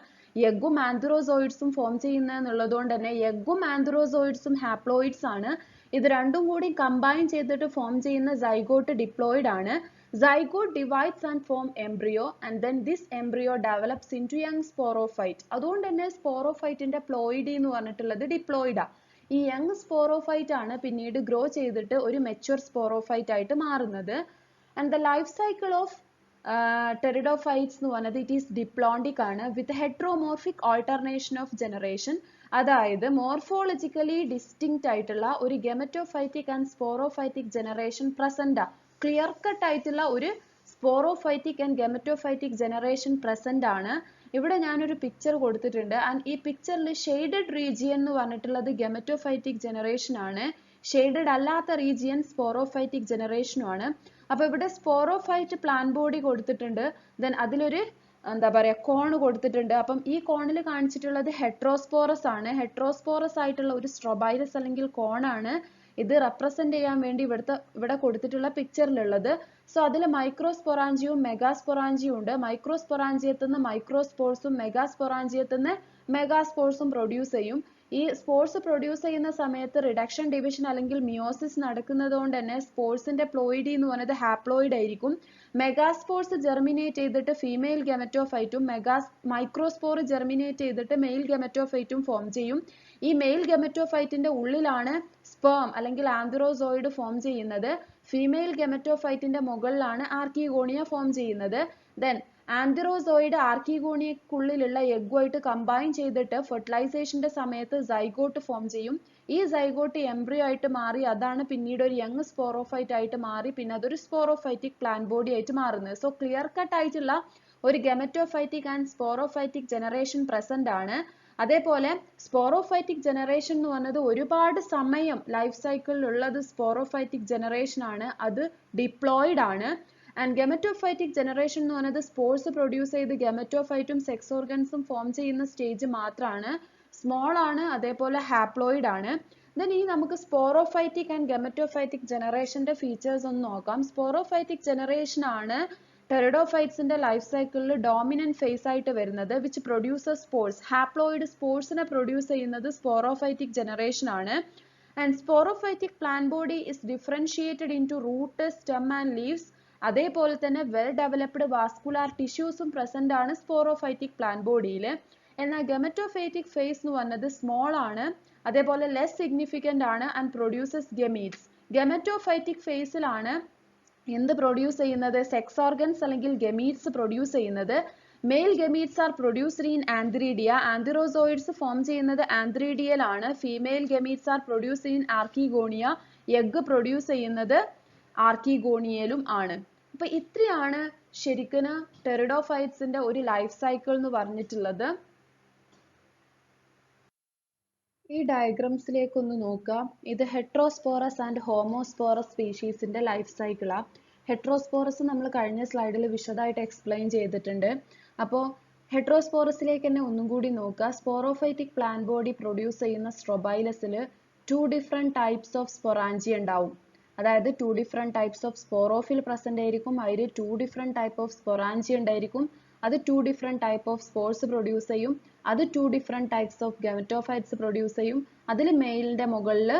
എഗ്ഗും ആന്ത്രോസോയിഡ്സും ഫോം ചെയ്യുന്നത് എന്നുള്ളതുകൊണ്ട് തന്നെ എഗ്ഗും ആന്ത്രോസോയിഡ്സും ഹാപ്ലോയിഡ്സ് ആണ്. ഇത് രണ്ടും കൂടി കമ്പൈൻ ചെയ്തിട്ട് ഫോം ചെയ്യുന്ന സൈഗോട്ട് ഡിപ്ലോയിഡ് ആണ്. Zygote divides and form embryo and then this embryo develops into young sporophyte. അതുകൊണ്ട് തന്നെ സ്പോറോഫൈറ്റിന്റെ പ്ലോയിഡി എന്ന് പറഞ്ഞിട്ടുള്ളത് ഡിപ്ലോയിഡാ. ഈ യങ് സ്പോറോഫൈറ്റ് ആണ് പിന്നീട് ഗ്രോ ചെയ്തിട്ട് ഒരു മെച്യൂർ സ്പോറോഫൈറ്റ് ആയിട്ട് മാറുന്നത്. And the life cycle of pteridophytes എന്ന് പറഞ്ഞത് ഇറ്റ് ഈസ് ഡിപ്ലോണ്ടിക് ആണ് with heteromorphic alternation of generation. അതായത് മോർഫോളജിക്കലി ഡിസ്റ്റിങ്ക്റ്റ് ആയിട്ടുള്ള ഒരു gametophytic and sporophytic generation present. Clear cut ആയിട്ടുള്ള ഒരു sporophytic and gametophytic generation present ആണ്. ഇവിടെ ഞാനൊരു പിക്ചർ കൊടുത്തിട്ടുണ്ട് ആൻഡ് ഈ പിക്ചറിൽ ഷെയ്ഡഡ് റീജിയൻ എന്ന് പറഞ്ഞിട്ടുള്ളത് ഗെമറ്റോഫൈറ്റിക് ജനറേഷൻ ആണ്. ഷെയ്ഡഡ് അല്ലാത്ത റീജിയൻ സ്പോറോഫൈറ്റിക് ജനറേഷനും ആണ്. അപ്പൊ ഇവിടെ സ്പോറോഫൈറ്റ് പ്ലാൻ ബോഡി കൊടുത്തിട്ടുണ്ട്. ദെൻ അതിലൊരു എന്താ പറയാ കോൺ കൊടുത്തിട്ടുണ്ട്. അപ്പം ഈ കോണിൽ കാണിച്ചിട്ടുള്ളത് ഹെട്രോസ്പോറസ് ആണ്. ഹെട്രോസ്പോറസ് ആയിട്ടുള്ള ഒരു സ്ട്രോബൈലസ് അല്ലെങ്കിൽ കോണാണ് ഇത് റെപ്രസെന്റ് ചെയ്യാൻ വേണ്ടി ഇവിടെ കൊടുത്തിട്ടുള്ള പിക്ചറിലുള്ളത്. സോ അതിൽ മൈക്രോസ്പൊറാഞ്ചിയവും മെഗാസ്പൊറാഞ്ചിയും ഉണ്ട്. മൈക്രോസ്പൊറാഞ്ചിയത്തിൽ നിന്ന് മൈക്രോസ്പോർസും മെഗാസ്പൊറാഞ്ചിയത്തിൽ നിന്ന് മെഗാസ്പോർസും പ്രൊഡ്യൂസ് ചെയ്യും. ഈ സ്പോർസ് പ്രൊഡ്യൂസ് ചെയ്യുന്ന സമയത്ത് റിഡക്ഷൻ ഡിവിഷൻ അല്ലെങ്കിൽ മിയോസിസ് നടക്കുന്നത് കൊണ്ട് തന്നെ സ്പോർസിന്റെ പ്ലോയിഡി എന്ന് പറയുന്നത് ഹാപ്ലോയിഡ് ആയിരിക്കും. മെഗാസ്പോർസ് ജെർമിനേറ്റ് ചെയ്തിട്ട് ഫീമെയിൽ ഗെമറ്റോഫൈറ്റും മൈക്രോസ്പോർ ജെർമിനേറ്റ് ചെയ്തിട്ട് മെയിൽ ഗെമറ്റോഫൈറ്റും ഫോം ചെയ്യും. ഈ മെയിൽ ഗെമറ്റോഫൈറ്റിന്റെ ഉള്ളിലാണ് സ്പേം അല്ലെങ്കിൽ ആന്ത്രോസോയിഡ് ഫോം ചെയ്യുന്നത്. ഫീമെയിൽ ഗെമറ്റോഫൈറ്റിന്റെ മുകളിലാണ് ആർക്കിഗോണിയ ഫോം ചെയ്യുന്നത്. ദെൻ ആന്ത്രോസോയിഡ് ആർക്കിഗോണിയക്കുള്ളിലുള്ള എഗ്ഗുമായിട്ട് കമ്പൈൻ ചെയ്തിട്ട് ഫെർട്ടിലൈസേഷന്റെ സമയത്ത് സൈഗോട്ട് ഫോം ചെയ്യും. ഈ സൈഗോട്ട് എംബ്രിയോ ആയിട്ട് മാറി അതാണ് പിന്നീട് ഒരു യങ് സ്പോറോഫൈറ്റ് ആയിട്ട് മാറി പിന്നെ അതൊരു സ്പോറോഫൈറ്റിക് പ്ലാൻ ബോഡി ആയിട്ട് മാറുന്നത്. സോ ക്ലിയർ കട്ട് ആയിട്ടുള്ള ഒരു gametophytic and sporophytic generation present ആണ്. അതേപോലെ സ്പോറോഫൈറ്റിക് ജനറേഷൻ എന്ന് പറഞ്ഞത് ഒരുപാട് സമയം ലൈഫ് സൈക്കിളിൽ ഉള്ളത് സ്പോറോഫൈറ്റിക് ജനറേഷൻ ആണ്. അത് ഡിപ്ലോയിഡ് ആണ്. ആൻഡ് ഗെമറ്റോഫൈറ്റിക് ജനറേഷൻ എന്ന് പറയുന്നത് സ്പോർസ് പ്രൊഡ്യൂസ് ചെയ്ത് ഗെമറ്റോഫൈറ്റും സെക്സ് ഓർഗൻസും ഫോം ചെയ്യുന്ന സ്റ്റേജ് മാത്രമാണ്. സ്മോൾ ആണ്. അതേപോലെ ഹാപ്ലോയിഡ് ആണ്. ദെൻ ഈ നമുക്ക് സ്പോറോഫൈറ്റിക് ആൻഡ് ഗെമറ്റോഫൈറ്റിക് ജനറേഷന്റെ ഫീച്ചേഴ്സ് ഒന്ന് നോക്കാം. സ്പോറോഫൈറ്റിക് ജനറേഷൻ ആണ് ടെറിഡോഫൈറ്റ്സിന്റെ ലൈഫ് സൈക്കിളിൽ ഡോമിനന്റ് ഫേസ് ആയിട്ട് വരുന്നത് വിച്ച് പ്രൊഡ്യൂസസ് സ്പോർസ്. ഹാപ്ലോയിഡ് സ്പോർസിനെ പ്രൊഡ്യൂസ് ചെയ്യുന്നത് സ്പോറോഫൈറ്റിക് ജനറേഷൻ ആണ്. And sporophytic plant body is differentiated into root stem and leaves. അതേപോലെ തന്നെ വെൽ ഡെവലപ്ഡ് വാസ്കുലാർ ടിഷ്യൂസും പ്രസന്റ് ആണ് സ്പോറോഫൈറ്റിക് പ്ലാൻ ബോഡിയിൽ. എന്നാൽ ഗെമറ്റോഫൈറ്റിക് ഫേസ് എന്ന് പറഞ്ഞത് സ്മോൾ ആണ്. അതേപോലെ ലെസ് സിഗ്നിഫിക്കന്റ് ആണ് ആൻഡ് പ്രൊഡ്യൂസസ് ഗമീറ്റ്സ്. ഗെമറ്റോഫൈറ്റിക് ഫേസിലാണ് എന്ത് പ്രൊഡ്യൂസ് ചെയ്യുന്നത്? സെക്സ് ഓർഗൻസ് അല്ലെങ്കിൽ ഗമീറ്റ്സ് പ്രൊഡ്യൂസ് ചെയ്യുന്നത്. Male gametes are produced in antheridia. Antherozoids form ചെയ്യുന്നത് ആന്ത്രീഡിയയിൽ ആണ്. Female gametes are produced in archegonia. Egg produce ചെയ്യുന്നത് ആർക്കിഗോണിയയിലും ആണ്. അപ്പൊ ഇത്രയാണ് ശരിക്കും ടെറിഡോഫൈറ്റ്സിന്റെ ഒരു ലൈഫ് സൈക്കിൾ എന്ന് പറഞ്ഞിട്ടുള്ളത്. ഈ ഡയഗ്രംസിലേക്ക് ഒന്ന് നോക്കാം. ഇത് ഹെട്രോസ്പോറസ് ആൻഡ് ഹോമോസ്പോറസ് സ്പീഷീസിന്റെ ലൈഫ് സൈക്കിളാ. ഹെട്രോസ്പോറസ് നമ്മൾ കഴിഞ്ഞ സ്ലൈഡിൽ വിശദമായിട്ട് എക്സ്പ്ലെയിൻ ചെയ്തിട്ടുണ്ട്. അപ്പോൾ ഹെട്രോസ്പോറസിലേക്ക് തന്നെ ഒന്നും കൂടി നോക്കുക. സ്പോറോഫൈറ്റിക് പ്ലാൻ ബോഡി പ്രൊഡ്യൂസ് ചെയ്യുന്ന സ്ട്രോബൈലസിൽ 2 ഡിഫറെന്റ് ടൈപ്സ് ഓഫ് സ്പൊറാഞ്ചി ഉണ്ടാവും. അതായത് 2 different types of sporophyll present ആയിരിക്കും. അതിൽ 2 ഡിഫറെന്റ് ടൈപ്പ് ഓഫ് സ്പൊറാഞ്ചി ഉണ്ടായിരിക്കും. അത് 2 different type of spores produce ചെയ്യും. അത് 2 ഡിഫറെന്റ് ടൈപ്സ് ഓഫ് ഗെമറ്റോഫൈറ്റ്സ് പ്രൊഡ്യൂസ് ചെയ്യും. അതിൽ മെയിലിന്റെ മുകളിൽ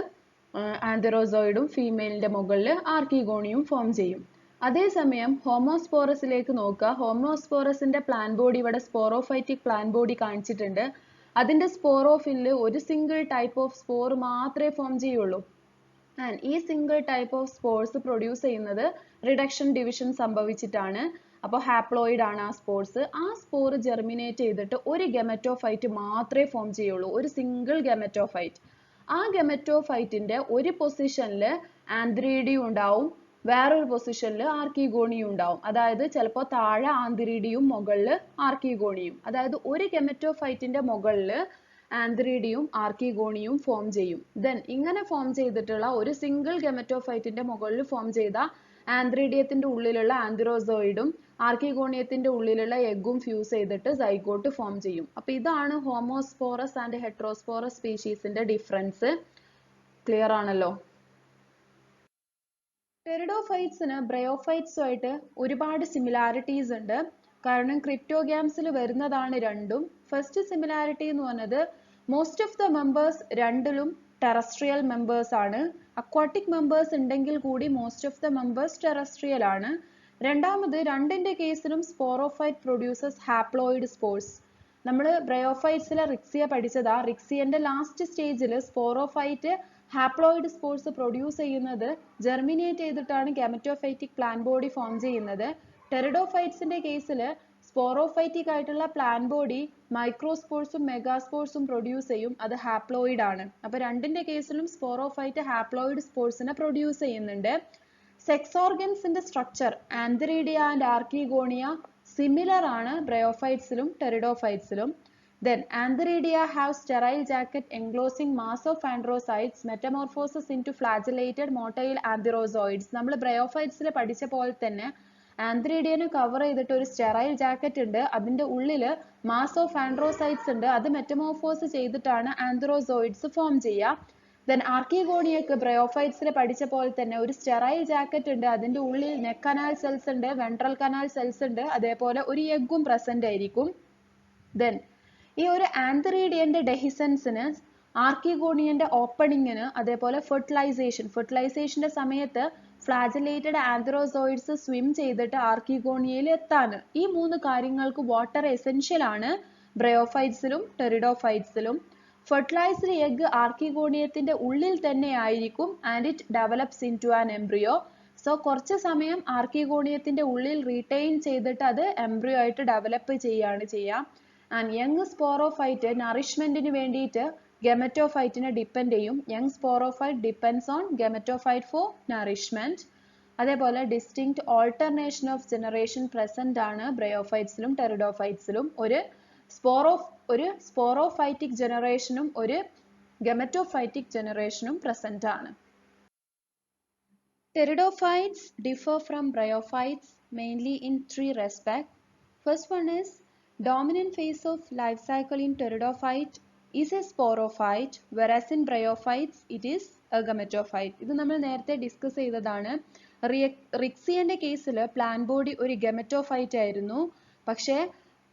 ആന്ത്രോസോയിഡും ഫീമെയിലിന്റെ മുകളിൽ ആർക്കിഗോണിയും ഫോം ചെയ്യും. അതേസമയം ഹോമോസ്പോറസിലേക്ക് നോക്കുക. ഹോമോസ്പോറസിന്റെ പ്ലാൻ ബോഡി ഇവിടെ സ്പോറോഫൈറ്റിക് പ്ലാൻ ബോഡി കാണിച്ചിട്ടുണ്ട്. അതിന്റെ സ്പോറോഫിലിൽ ഒരു സിംഗിൾ ടൈപ്പ് ഓഫ് സ്പോർ മാത്രമേ ഫോം ചെയ്യുള്ളൂ. ആൻഡ് ഈ single type of spores produce ചെയ്യുന്നത് റിഡക്ഷൻ ഡിവിഷൻ സംഭവിച്ചിട്ടാണ്. അപ്പോൾ ഹാപ്ലോയിഡ് ആണ് ആ സ്പോർസ്. ആ സ്പോർ ജെർമിനേറ്റ് ചെയ്തിട്ട് ഒരു ഗെമറ്റോഫൈറ്റ് മാത്രമേ ഫോം ചെയ്യുള്ളൂ. ഒരു സിംഗിൾ ഗെമറ്റോഫൈറ്റ്. ആ ഗെമറ്റോഫൈറ്റിന്റെ ഒരു പൊസിഷനിൽ ആന്ത്രീഡിയും ഉണ്ടാവും, വേറൊരു പൊസിഷനിൽ ആർക്കിഗോണിയും ഉണ്ടാവും. അതായത് ചിലപ്പോൾ താഴെ ആന്ത്രീഡിയും മുകളിൽ ആർക്കിഗോണിയും. അതായത് ഒരു ഗെമറ്റോഫൈറ്റിന്റെ മുകളിൽ ആന്ത്രീഡിയും ആർക്കിഗോണിയും ഫോം ചെയ്യും. ദെൻ ഇങ്ങനെ ഫോം ചെയ്തിട്ടുള്ള ഒരു സിംഗിൾ ഗെമറ്റോഫൈറ്റിന്റെ മുകളിൽ ഫോം ചെയ്ത ആന്ത്രീഡിയത്തിന്റെ ഉള്ളിലുള്ള ആന്ത്രോസോയിഡും ആർക്കിഗോണിയത്തിന്റെ ഉള്ളിലുള്ള എഗ്ഗും ഫ്യൂസ് ചെയ്തിട്ട് സൈഗോട്ട് ഫോം ചെയ്യും. അപ്പൊ ഇതാണ് ഹോമോസ്പോറസ് ആൻഡ് ഹെട്രോസ്പോറസ് സ്പീഷീസിന്റെ ഡിഫറൻസ്. ക്ലിയർ ആണല്ലോ? ടെറിഡോഫൈറ്റ്സിന് ബ്രയോഫൈറ്റ്സുമായിട്ട് ഒരുപാട് സിമിലാരിറ്റീസ് ഉണ്ട്. കാരണം ക്രിപ്റ്റോഗ്യാംസിൽ വരുന്നതാണ് രണ്ടും. ഫസ്റ്റ് സിമിലാരിറ്റി എന്ന് പറഞ്ഞത് മോസ്റ്റ് ഓഫ് ദ മെമ്പേഴ്സ് രണ്ടിലും ടെറസ്ട്രിയൽ മെമ്പേഴ്സ് ആണ്. അക്വാട്ടിക് മെമ്പേഴ്സ് ഉണ്ടെങ്കിൽ കൂടി most of the members terrestrial ആണ്. രണ്ടാമത് രണ്ടിന്റെ കേസിലും സ്പോറോഫൈറ്റ് പ്രൊഡ്യൂസസ് ഹാപ്ലോയിഡ് സ്പോർസ്. നമ്മൾ ബ്രയോഫൈറ്റ്സിലെ റിക്സിയ പഠിച്ചതാ. റിക്സിയന്റെ ലാസ്റ്റ് സ്റ്റേജിൽ സ്പോറോഫൈറ്റ് ഹാപ്ലോയിഡ് സ്പോർസ് പ്രൊഡ്യൂസ് ചെയ്യുന്നത് ജെർമിനേറ്റ് ചെയ്തിട്ടാണ് ഗാമറ്റോഫൈറ്റിക് പ്ലാൻ ബോഡി ഫോം ചെയ്യുന്നത്. ടെറിഡോഫൈറ്റ്സിന്റെ കേസിൽ സ്പോറോഫൈറ്റിക് ആയിട്ടുള്ള പ്ലാൻ ബോഡി മൈക്രോസ്പോർസും മെഗാസ്പോർസും പ്രൊഡ്യൂസ് ചെയ്യും. അത് ഹാപ്ലോയിഡ് ആണ്. അപ്പൊ രണ്ടിന്റെ കേസിലും സ്പോറോഫൈറ്റ് ഹാപ്ലോയിഡ് സ്പോർസിനെ പ്രൊഡ്യൂസ് ചെയ്യുന്നുണ്ട്. Sex ഓർഗൻസിന്റെ structure ആന്തരീഡിയ and archegonia similar ആണ് ബ്രയോഫൈറ്റ്സിലും ടെറിഡോഫൈറ്റ്സിലും. Then Antheridia have sterile jacket enclosing mass of androcytes metamorphosis into flagellated motile antherozoids. നമ്മൾ ബ്രയോഫൈറ്റ്സിൽ പഠിച്ച പോലെ തന്നെ ആന്ത്രീഡിയനെ കവർ ചെയ്തിട്ട് ഒരു സ്റ്റെറൈൽ ജാക്കറ്റ് ഉണ്ട്. അതിന്റെ ഉള്ളിൽ മാസ് ഓഫ് ആൻഡ്രോസൈറ്റ്സ് ഉണ്ട്. അത് മെറ്റമോർഫോസ് ചെയ്തിട്ടാണ് ആന്ത്രോസോയിഡ്സ് ഫോം ചെയ്യുക. ദെൻ ആർക്കിഗോണിയക്ക് ബ്രയോഫൈറ്റ്സിൽ പഠിച്ച പോലെ തന്നെ ഒരു സ്റ്റെറൈൽ ജാക്കറ്റ് ഉണ്ട്. അതിന്റെ ഉള്ളിൽ നെക്ക് കനാൽ സെൽസ് ഉണ്ട്, വെൻട്രൽ കനാൽ സെൽസ് ഉണ്ട്. അതേപോലെ ഒരു എഗ്ഗും പ്രസന്റ് ആയിരിക്കും. ദെൻ ഈ ഒരു ആന്തറീഡിയന്റെ ഡെഹിസൻസിന് ആർക്കിഗോണിയന്റെ ഓപ്പണിങ്ങിന് അതേപോലെ ഫെർട്ടിലൈസേഷന്റെ സമയത്ത് ഫ്ലാജലേറ്റഡ് ആന്ത്രോസോയിഡ്സ് സ്വിം ചെയ്തിട്ട് ആർക്കിഗോണിയയിൽ എത്താന് ഈ മൂന്ന് കാര്യങ്ങൾക്ക് വാട്ടർ എസെൻഷ്യൽ ആണ് ബ്രയോഫൈറ്റ്സിലും ടെറിഡോഫൈറ്റ്സിലും. ഫെർട്ടിലൈസ്ഡ് എഗ് ആർക്കിഗോണിയത്തിന്റെ ഉള്ളിൽ തന്നെ ആയിരിക്കും and it develops into an embryo. So കുറച്ച് സമയം ആർക്കിഗോണിയത്തിന്റെ ഉള്ളിൽ റീറ്റെയിൻ ചെയ്തിട്ട് അത് എംബ്രിയോ ആയിട്ട് ഡെവലപ്പ് ചെയ്യാണ് ചെയ്യുക. ആൻഡ് യങ് സ്പോറോഫൈറ്റ് നറിഷ്മെന്റിന് വേണ്ടിയിട്ട് ഗെമറ്റോഫൈറ്റിനെ ഡിപ്പെൻഡ് ചെയ്യും. Young sporophyte depends on gametophyte for nourishment. അതേപോലെ distinct alternation of generation present ആണ് ബ്രയോഫൈറ്റ്സിലും ടെറിഡോഫൈറ്റ്സിലും. ഒരു സ്പോറോഫൈറ്റിക് ജനറേഷനും ഒരു ഗെമറ്റോഫൈറ്റിക് ജനറേഷനും പ്രസന്റ് ആണ്. Pteridophytes differ from bryophytes mainly in three respects. First one is dominant phase of life cycle in pteridophyte is a sporophyte, whereas in bryophytes it is a gametophyte. ഇത് നമ്മൾ നേരത്തെ ഡിസ്കസ് ചെയ്തതാണ്. റിക്സിയന്റെ കേസിൽ പ്ലാൻ ബോഡി ഒരു ഗെമറ്റോഫൈറ്റ് ആയിരുന്നു. പക്ഷേ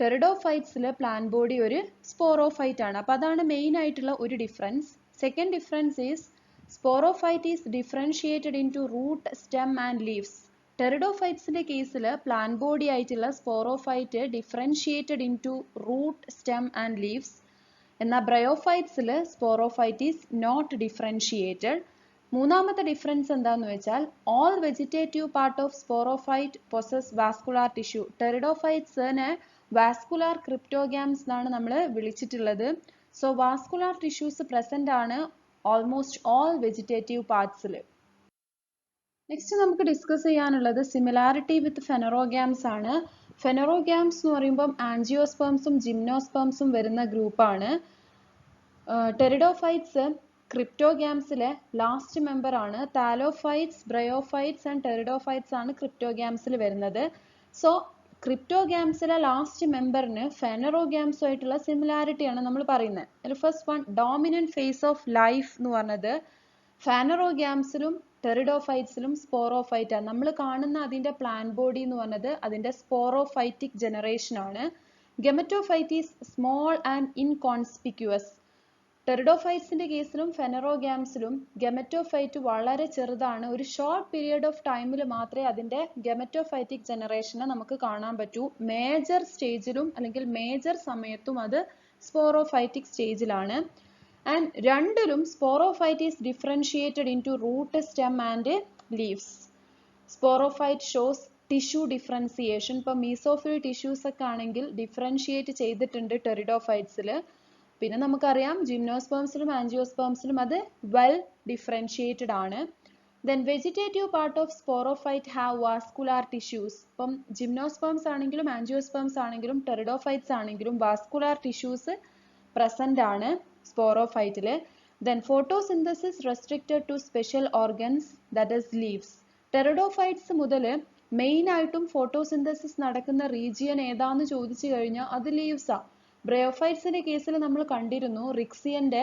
ടെറിഡോഫൈറ്റ്സിൽ പ്ലാൻ ബോഡി ഒരു സ്പോറോഫൈറ്റ് ആണ്. അപ്പൊ അതാണ് മെയിൻ ആയിട്ടുള്ള ഒരു difference. Second difference is sporophyte is differentiated into root, stem and leaves. ടെറിഡോഫൈറ്റ്സിന്റെ കേസിൽ പ്ലാൻ ബോഡി ആയിട്ടുള്ള sporophyte differentiated into root, stem and leaves. എന്നാൽ ബ്രയോഫൈറ്റ്സിൽ സ്പോറോഫൈറ്റ് ഈസ് നോട്ട് ഡിഫറൻഷിയേറ്റഡ്. മൂന്നാമത്തെ ഡിഫറൻസ് എന്താന്ന് വെച്ചാൽ all vegetative part of sporophyte possess vascular tissue. ടെറിഡോഫൈറ്റ്സിനെ വാസ്കുലാർ ക്രിപ്റ്റോഗ്യാംസ് എന്നാണ് നമ്മൾ വിളിച്ചിട്ടുള്ളത്. സോ വാസ്കുലാർ ടിഷ്യൂസ് പ്രസന്റ് ആണ് almost all vegetative parts-ൽ. നെക്സ്റ്റ് നമുക്ക് ഡിസ്കസ് ചെയ്യാനുള്ളത് സിമിലാരിറ്റി വിത്ത് ഫെനറോഗ്യാംസ് ആണ്. ഫെനറോഗ്യാംസ് എന്ന് പറയുമ്പം ആൻജിയോസ്പേംസും ജിംനോസ്പേംസും വരുന്ന ഗ്രൂപ്പാണ്. ടെറിഡോഫൈറ്റ്സ് ക്രിപ്റ്റോഗ്യാംസിലെ ലാസ്റ്റ് മെമ്പർ ആണ്. താലോഫൈറ്റ്സ്, ബ്രയോഫൈറ്റ്സ് ആൻഡ് ടെറിഡോഫൈറ്റ്സ് ആണ് ക്രിപ്റ്റോഗ്യാംസിൽ വരുന്നത്. സോ ക്രിപ്റ്റോഗ്യാംസിലെ ലാസ്റ്റ് മെമ്പറിന് ഫെനറോഗ്യാംസുമായിട്ടുള്ള സിമിലാരിറ്റി ആണ് നമ്മൾ പറയുന്നത്. അതിൽ first one dominant phase of life എന്ന് പറഞ്ഞത് ഫെനറോഗ്യാംസിലും ടെറിഡോഫൈറ്റ്സിലും സ്പോറോഫൈറ്റ് ആണ്. നമ്മൾ കാണുന്ന അതിന്റെ പ്ലാൻ ബോഡി എന്ന് പറഞ്ഞത് അതിന്റെ സ്പോറോഫൈറ്റിക് ജനറേഷൻ ആണ്. Gametophyte is small and ഇൻകോൺസ്പിക്യുവസ്. ടെറിഡോഫൈറ്റ്സിന്റെ കേസിലും ഫെനറോഗ്യാംസിലും ഗെമറ്റോഫൈറ്റ് വളരെ ചെറുതാണ്. ഒരു ഷോർട്ട് പീരിയഡ് ഓഫ് ടൈമിൽ മാത്രമേ അതിന്റെ ഗെമറ്റോഫൈറ്റിക് ജനറേഷനെ നമുക്ക് കാണാൻ പറ്റൂ. മേജർ സ്റ്റേജിലും അല്ലെങ്കിൽ മേജർ സമയത്തും അത് സ്പോറോഫൈറ്റിക് സ്റ്റേജിലാണ്. ആൻഡ് രണ്ടിലും sporophyte is differentiated into root, stem and leaves. Sporophyte shows tissue differentiation. ഇപ്പൊ മീസോഫിൽ ടിഷ്യൂസ് ഒക്കെ ആണെങ്കിൽ ഡിഫറൻഷിയേറ്റ് ചെയ്തിട്ടുണ്ട് ടെറിഡോഫൈറ്റ്സിൽ. പിന്നെ നമുക്കറിയാം ജിംനോസ്പേംസിലും ആൻജിയോസ്പേംസിലും അത് വെൽ ഡിഫറൻഷിയേറ്റഡ് ആണ്. Then vegetative part of sporophyte have vascular tissues. ഇപ്പം ജിംനോസ്പേംസ് ആണെങ്കിലും ആൻജിയോസ്പേംസ് ആണെങ്കിലും ടെറിഡോഫൈറ്റ്സ് ആണെങ്കിലും വാസ്കുലാർ ടിഷ്യൂസ് പ്രസന്റ് ആണ് സ്പോറോഫൈറ്റിൽ. Then photosynthesis restricted to special organs that is leaves. Pteridophytes മുതൽ മെയിൻ ആയിട്ടും ഫോട്ടോസിന്തസിസ് നടക്കുന്ന റീജിയൻ ഏതാന്ന് ചോദിച്ചു കഴിഞ്ഞാൽ അത് ലീവ്സാ. ബ്രയോഫൈറ്റ്സിന്റെ കേസിൽ നമ്മൾ കണ്ടിരുന്നു റിക്സിയന്റെ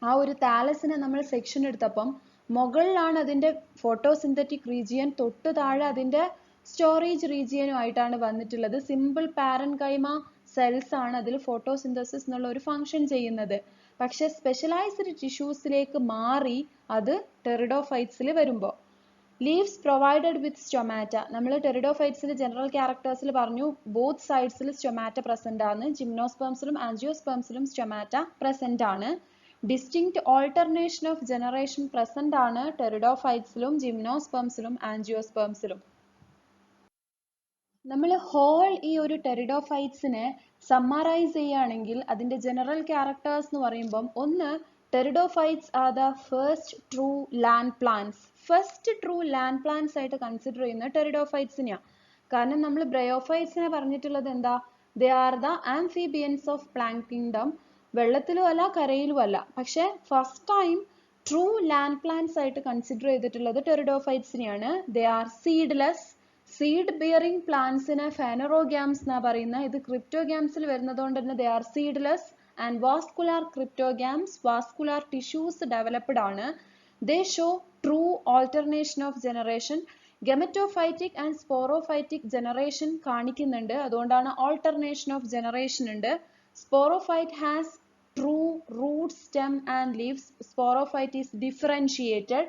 ആ ഒരു താലസിനെ നമ്മൾ സെക്ഷൻ എടുത്തപ്പം മുകളിലാണ് അതിന്റെ ഫോട്ടോസിന്തറ്റിക് റീജിയൻ, തൊട്ട് താഴെ അതിന്റെ സ്റ്റോറേജ് റീജിയനും ആയിട്ടാണ് വന്നിട്ടുള്ളത്. സിമ്പിൾ പാരൻകൈമ സെൽസ് ആണ് അതിൽ ഫോട്ടോസിന്തസിസ് എന്നുള്ള ഒരു ഫംഗ്ഷൻ ചെയ്യുന്നത്. പക്ഷെ സ്പെഷ്യലൈസ്ഡ് ടിഷ്യൂസിലേക്ക് മാറി അത് ടെറിഡോഫൈറ്റ്സിൽ വരുമ്പോൾ. ലീവ്സ് പ്രൊവൈഡഡ് വിത്ത് സ്റ്റൊമാറ്റ. നമ്മൾ ടെറിഡോഫൈറ്റ്സിൽ ജനറൽ ക്യാരക്ടേഴ്സിൽ പറഞ്ഞു ബോത്ത് സൈഡ്സിൽ സ്റ്റൊമാറ്റ പ്രസന്റ് ആണ്. ജിംനോസ്പേംസിലും ആൻജിയോസ്പേംസിലും സ്റ്റൊമാറ്റ പ്രസന്റ് ആണ്. Distinct alternation of generation present ആണ് ടെറിഡോഫൈറ്റ്സിലും ജിംനോസ്പേംസിലും ആൻജിയോസ്പേംസിലും. നമ്മൾ ഹോൾ ഈ ഒരു ടെറിഡോഫൈറ്റ്സിനെ സമ്മറൈസ് ചെയ്യുകയാണെങ്കിൽ അതിന്റെ ജനറൽ ക്യാരക്ടേഴ്സ് എന്ന് പറയുമ്പം, ഒന്ന്, pteridophytes are the first true land plants. First true land plants ആയിട്ട് കൺസിഡർ ചെയ്യുന്ന ടെറിഡോഫൈറ്റ്സിനെയാണ്. കാരണം നമ്മൾ ബ്രയോഫൈറ്റ്സിനെ പറഞ്ഞിട്ടുള്ളത് എന്താ, they are the amphibians of plant kingdom. വെള്ളത്തിലും അല്ല കരയിലും അല്ല. പക്ഷെ first time true land plants ആയിട്ട് കൺസിഡർ ചെയ്തിട്ടുള്ളത് ടെറിഡോഫൈറ്റ്സിനെയാണ്. They are seedless. Seed bearing പ്ലാന്റ്സിനെ ഫെനറോഗ്യാംസ് എന്നാ പറയുന്നത്. ഇത് ക്രിപ്റ്റോഗ്യാംസിൽ വരുന്നതുകൊണ്ട് തന്നെ they are seedless and vascular cryptogams. Vascular tissues developed ആണ്. They show true alternation of generation. Gametophytic and sporophytic generation കാണിക്കുന്നുണ്ട്. അതുകൊണ്ടാണ് ഓൾട്ടർനേഷൻ ഓഫ് ജനറേഷൻ ഉണ്ട്. Sporophyte has true root, stem and leaves. Sporophyte is differentiated.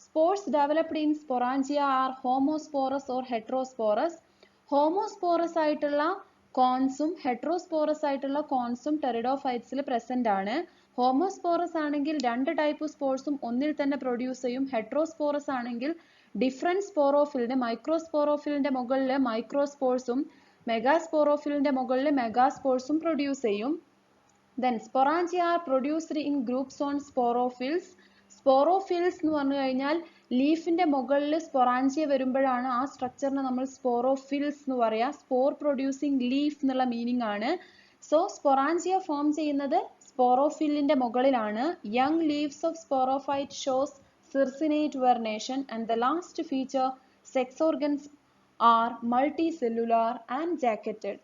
Spores developed in sporangia are homosporous or heterosporous. Homosporous ആയിട്ടുള്ള കോൺസും heterosporous ആയിട്ടുള്ള കോൺസും ടെറിഡോഫൈറ്റ്സിൽ പ്രസന്റ് ആണ്. ഹോമോസ്പോറസ് ആണെങ്കിൽ രണ്ട് ടൈപ്പ് സ്പോർസും ഒന്നിൽ തന്നെ പ്രൊഡ്യൂസ് ചെയ്യും. ഹെട്രോസ്പോറസ് ആണെങ്കിൽ ഡിഫറെന്റ് സ്പോറോഫിലിന്റെ, മൈക്രോസ്പോറോഫിലിന്റെ മുകളിൽ മൈക്രോസ്പോർസും മെഗാസ്പോറോഫിലിന്റെ മുകളിൽ മെഗാസ്പോർസും പ്രൊഡ്യൂസ് ചെയ്യും. Then sporangia are produced in groups on sporophylls. Sporophylls എന്ന് പറഞ്ഞു കഴിഞ്ഞാൽ ലീഫിന്റെ മുകളിൽ സ്പൊറാഞ്ചിയ വരുമ്പോഴാണ് ആ സ്ട്രക്ചറിനെ നമ്മൾ സ്പോറോഫിൽസ് എന്ന് പറയാ. സ്പോർ പ്രൊഡ്യൂസിങ് ലീഫ് എന്നുള്ള മീനിങ് ആണ്. സോ സ്പൊറാഞ്ചിയ ഫോം ചെയ്യുന്നത് സ്പോറോഫില്ലിന്റെ മുകളിലാണ്. Young leaves of sporophyte shows circinate vernation and the last feature sex organs are multicellular and jacketed.